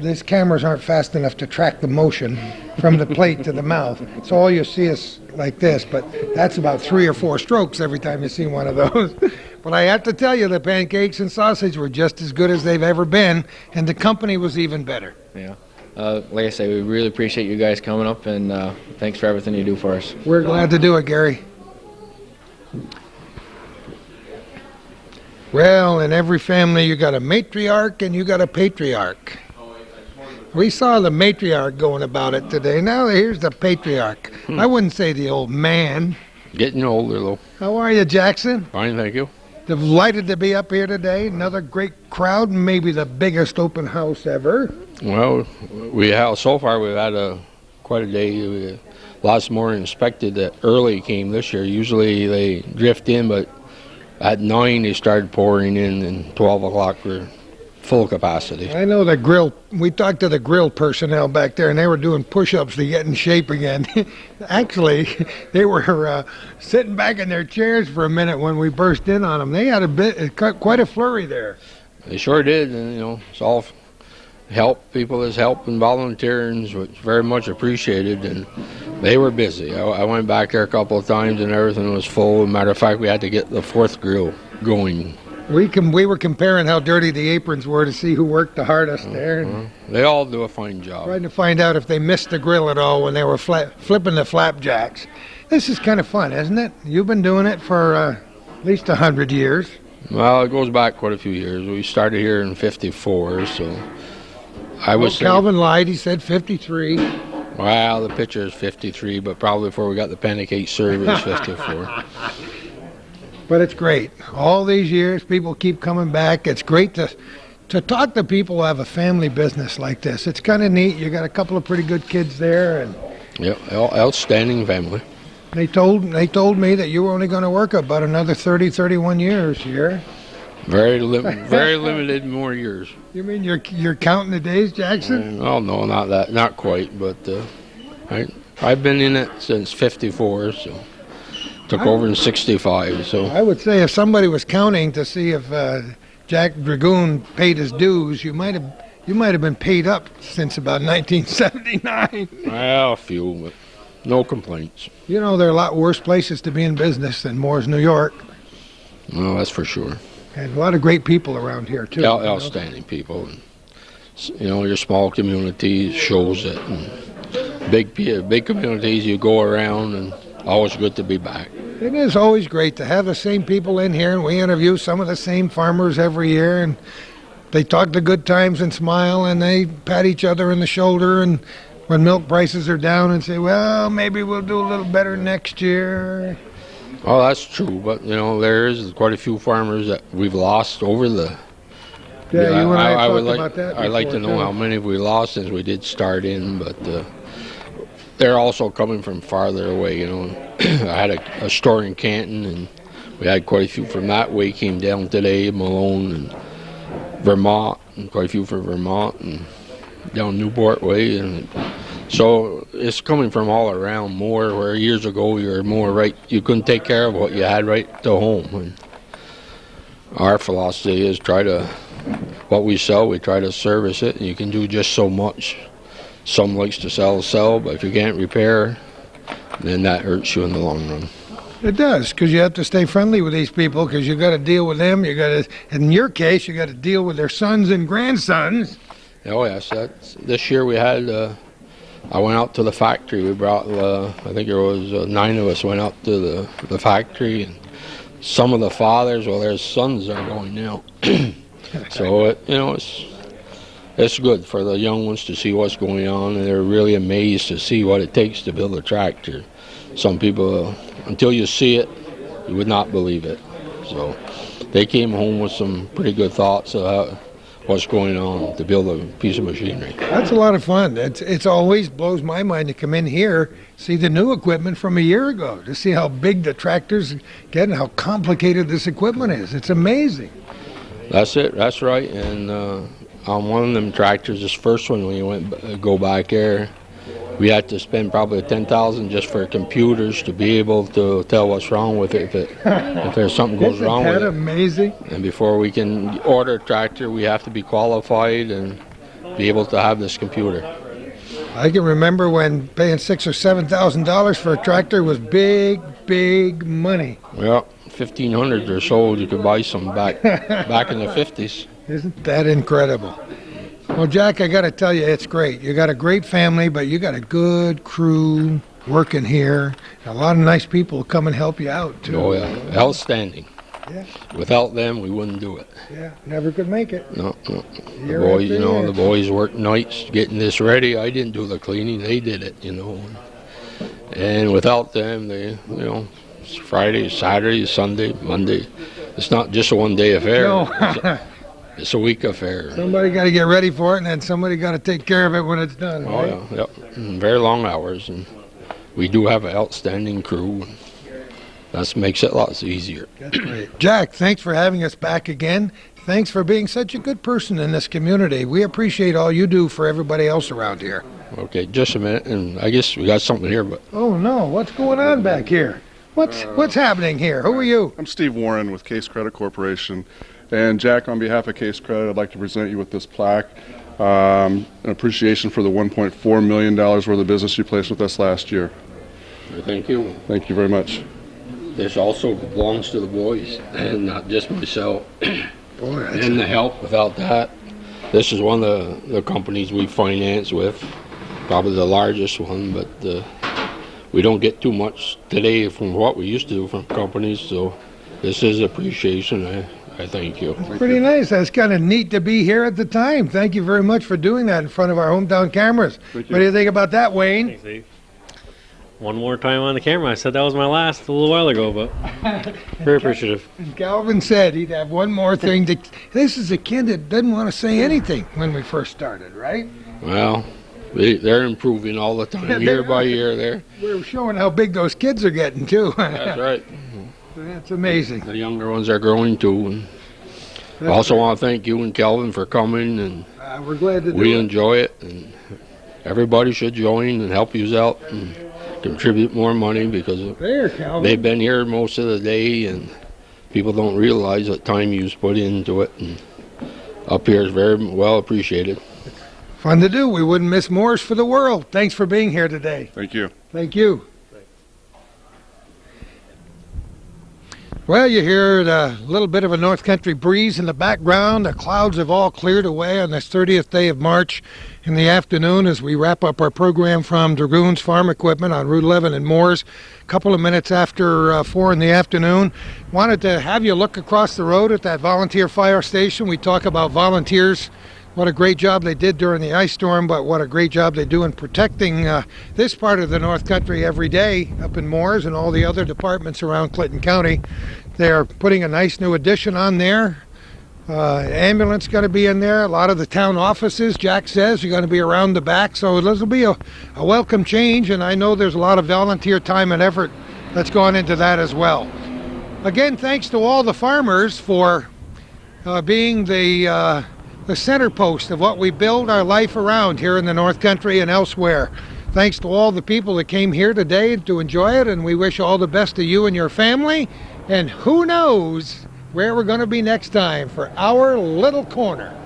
these cameras aren't fast enough to track the motion from the plate to the mouth. So all you see is like this, but that's about 3 or 4 strokes every time you see one of those. But I have to tell you, the pancakes and sausage were just as good as they've ever been, and the company was even better. Yeah. Like I say, we really appreciate you guys coming up, and thanks for everything you do for us. We're glad to do it, Gary. Well, in every family you got a matriarch and you got a patriarch. We saw the matriarch going about it today. Now here's the patriarch. I wouldn't say the old man. Getting older, though. How are you, Jackson? Fine, thank you. Delighted to be up here today. Another great crowd, maybe the biggest open house ever. Well, so far we've had quite a day. Lots more inspected that early came this year. Usually they drift in, but at 9 they started pouring in, and 12 o'clock we're full capacity. I know we talked to the grill personnel back there, and they were doing push-ups to get in shape again. Actually, they were sitting back in their chairs for a minute when we burst in on them. They had quite a flurry there. They sure did, and it's all help. People that's helping volunteering is very much appreciated, and they were busy. I went back there a couple of times, and everything was full. As a matter of fact, we had to get the 4th grill going. We were comparing how dirty the aprons were to see who worked the hardest there. They all do a fine job. Trying to find out if they missed the grill at all when they were flipping the flapjacks. This is kind of fun, isn't it? You've been doing it for at least 100 years. Well, it goes back quite a few years. We started here in '54, so I was. Calvin lied. He said 53. Well, the picture is 53, but probably before we got the pancake service, 54. But it's great. All these years, people keep coming back. It's great to talk to people who have a family business like this. It's kind of neat. You got a couple of pretty good kids there, and yep, outstanding family. They told me that you were only going to work about another 30, 31 years here. Very limited more years. You mean you're counting the days, Jackson? Oh no, not quite. But I've been in it since '54, so. Took over in '65, so. I would say if somebody was counting to see if Jack Dragoon paid his dues, you might have been paid up since about 1979. Well, a few, but no complaints. You know, there are a lot worse places to be in business than Mooers, New York. No, that's for sure. And a lot of great people around here too. Outstanding people. And, your small communities shows it. And big communities, you go around and. Always good to be back. It is always great to have the same people in here, and we interview some of the same farmers every year, and they talk the good times and smile, and they pat each other in the shoulder, and when milk prices are down and say, well, maybe we'll do a little better next year. Oh, that's true, but there is quite a few farmers that we've lost over the. Yeah, you and I have talked about that. I'd like to know how many we lost since we did start in, but. They're also coming from farther away, I had a store in Canton, and we had quite a few from that way came down today, Malone and Vermont, and quite a few from Vermont and down Newport way. And so it's coming from all around more, where years ago you were more right, you couldn't take care of what you had right to home. And our philosophy is what we sell, we try to service it, and you can do just so much. Some likes to sell, but if you can't repair, then that hurts you in the long run. It does, because you have to stay friendly with these people, because you got to deal with them. In your case, you got to deal with their sons and grandsons. Oh yes, this year we had. I went out to the factory. We brought. I think there was 9 of us went out to the factory, and some of the fathers, their sons are going now. So it's good for the young ones to see what's going on, and they're really amazed to see what it takes to build a tractor. Some people, until you see it, you would not believe it. So they came home with some pretty good thoughts about what's going on to build a piece of machinery. That's a lot of fun. It's always blows my mind to come in here, see the new equipment from a year ago, to see how big the tractors get and how complicated this equipment is. It's amazing. That's it. That's right. And on one of them tractors, this first one, when you go back there, we had to spend probably $10,000 just for computers to be able to tell what's wrong with it if there's something goes wrong with it. Isn't that amazing? And before we can order a tractor, we have to be qualified and be able to have this computer. I can remember when paying $6,000 or $7,000 for a tractor was big money. Well, 1,500 or so you could buy some back in the 50s. Isn't that incredible? Well, Jack, I got to tell you, it's great. You got a great family, but you got a good crew working here. A lot of nice people come and help you out, too. Oh, yeah. Outstanding. Yeah. Without them, we wouldn't do it. Yeah, never could make it. No. The Year boys, after year. the boys worked nights getting this ready. I didn't do the cleaning. They did it, And without them, it's Friday, Saturday, Sunday, Monday. It's not just a one-day affair. No. It's a week affair. Somebody got to get ready for it, and then somebody got to take care of it when it's done. Oh, right? yeah. Yep. And very long hours. And we do have an outstanding crew. And that makes it lots easier. That's great. Jack, thanks for having us back again. Thanks for being such a good person in this community. We appreciate all you do for everybody else around here. Okay, just a minute, and I guess we got something here, but... Oh, no. What's going on back here? What's happening here? Who are you? I'm Steve Warren with Case Credit Corporation. And Jack, on behalf of Case Credit, I'd like to present you with this plaque. An appreciation for the $1.4 million worth of business you placed with us last year. Thank you. Thank you very much. This also belongs to the boys, and not just myself. Boy, and the help. Without that, this is one of the companies we finance with, probably the largest one, but we don't get too much today from what we used to do from companies, so this is appreciation. I thank you. Pretty nice. That's kind of neat to be here at the time. Thank you very much for doing that in front of our hometown cameras. What do you think about that, Wayne? Thanks, Dave. One more time on the camera. I said that was my last a little while ago, but very appreciative. And Calvin said he'd have one more thing. This is a kid that didn't want to say anything when we first started, right? Well, they're improving all the time, year by year there. We're showing how big those kids are getting, too. That's right. That's amazing. The younger ones are growing, too. And I also want to thank you and Calvin for coming, and we're glad to do we it. enjoy it. And everybody should join and help you out and contribute more money, because they've been here most of the day, and people don't realize what time you've put into it. And up here is very well appreciated. Fun to do. We wouldn't miss Mooers for the world. Thanks for being here today. Thank you. Thank you. Well, you hear a little bit of a North Country breeze in the background. The clouds have all cleared away on this 30th day of March in the afternoon as we wrap up our program from Dragoon's Farm Equipment on Route 11 in Mooers. A couple of minutes after 4 in the afternoon. Wanted to have you look across the road at that volunteer fire station. We talk about volunteers. What a great job they did during the ice storm, but what a great job they do in protecting this part of the North Country every day up in Mooers and all the other departments around Clinton County. They're putting a nice new addition on there. Ambulance going to be in there. A lot of the town offices, Jack says, are going to be around the back. So this will be a welcome change, and I know there's a lot of volunteer time and effort that's gone into that as well. Again, thanks to all the farmers for being the center post of what we build our life around here in the North Country and elsewhere. Thanks to all the people that came here today to enjoy it, and we wish all the best to you and your family. And who knows where we're going to be next time for our little corner.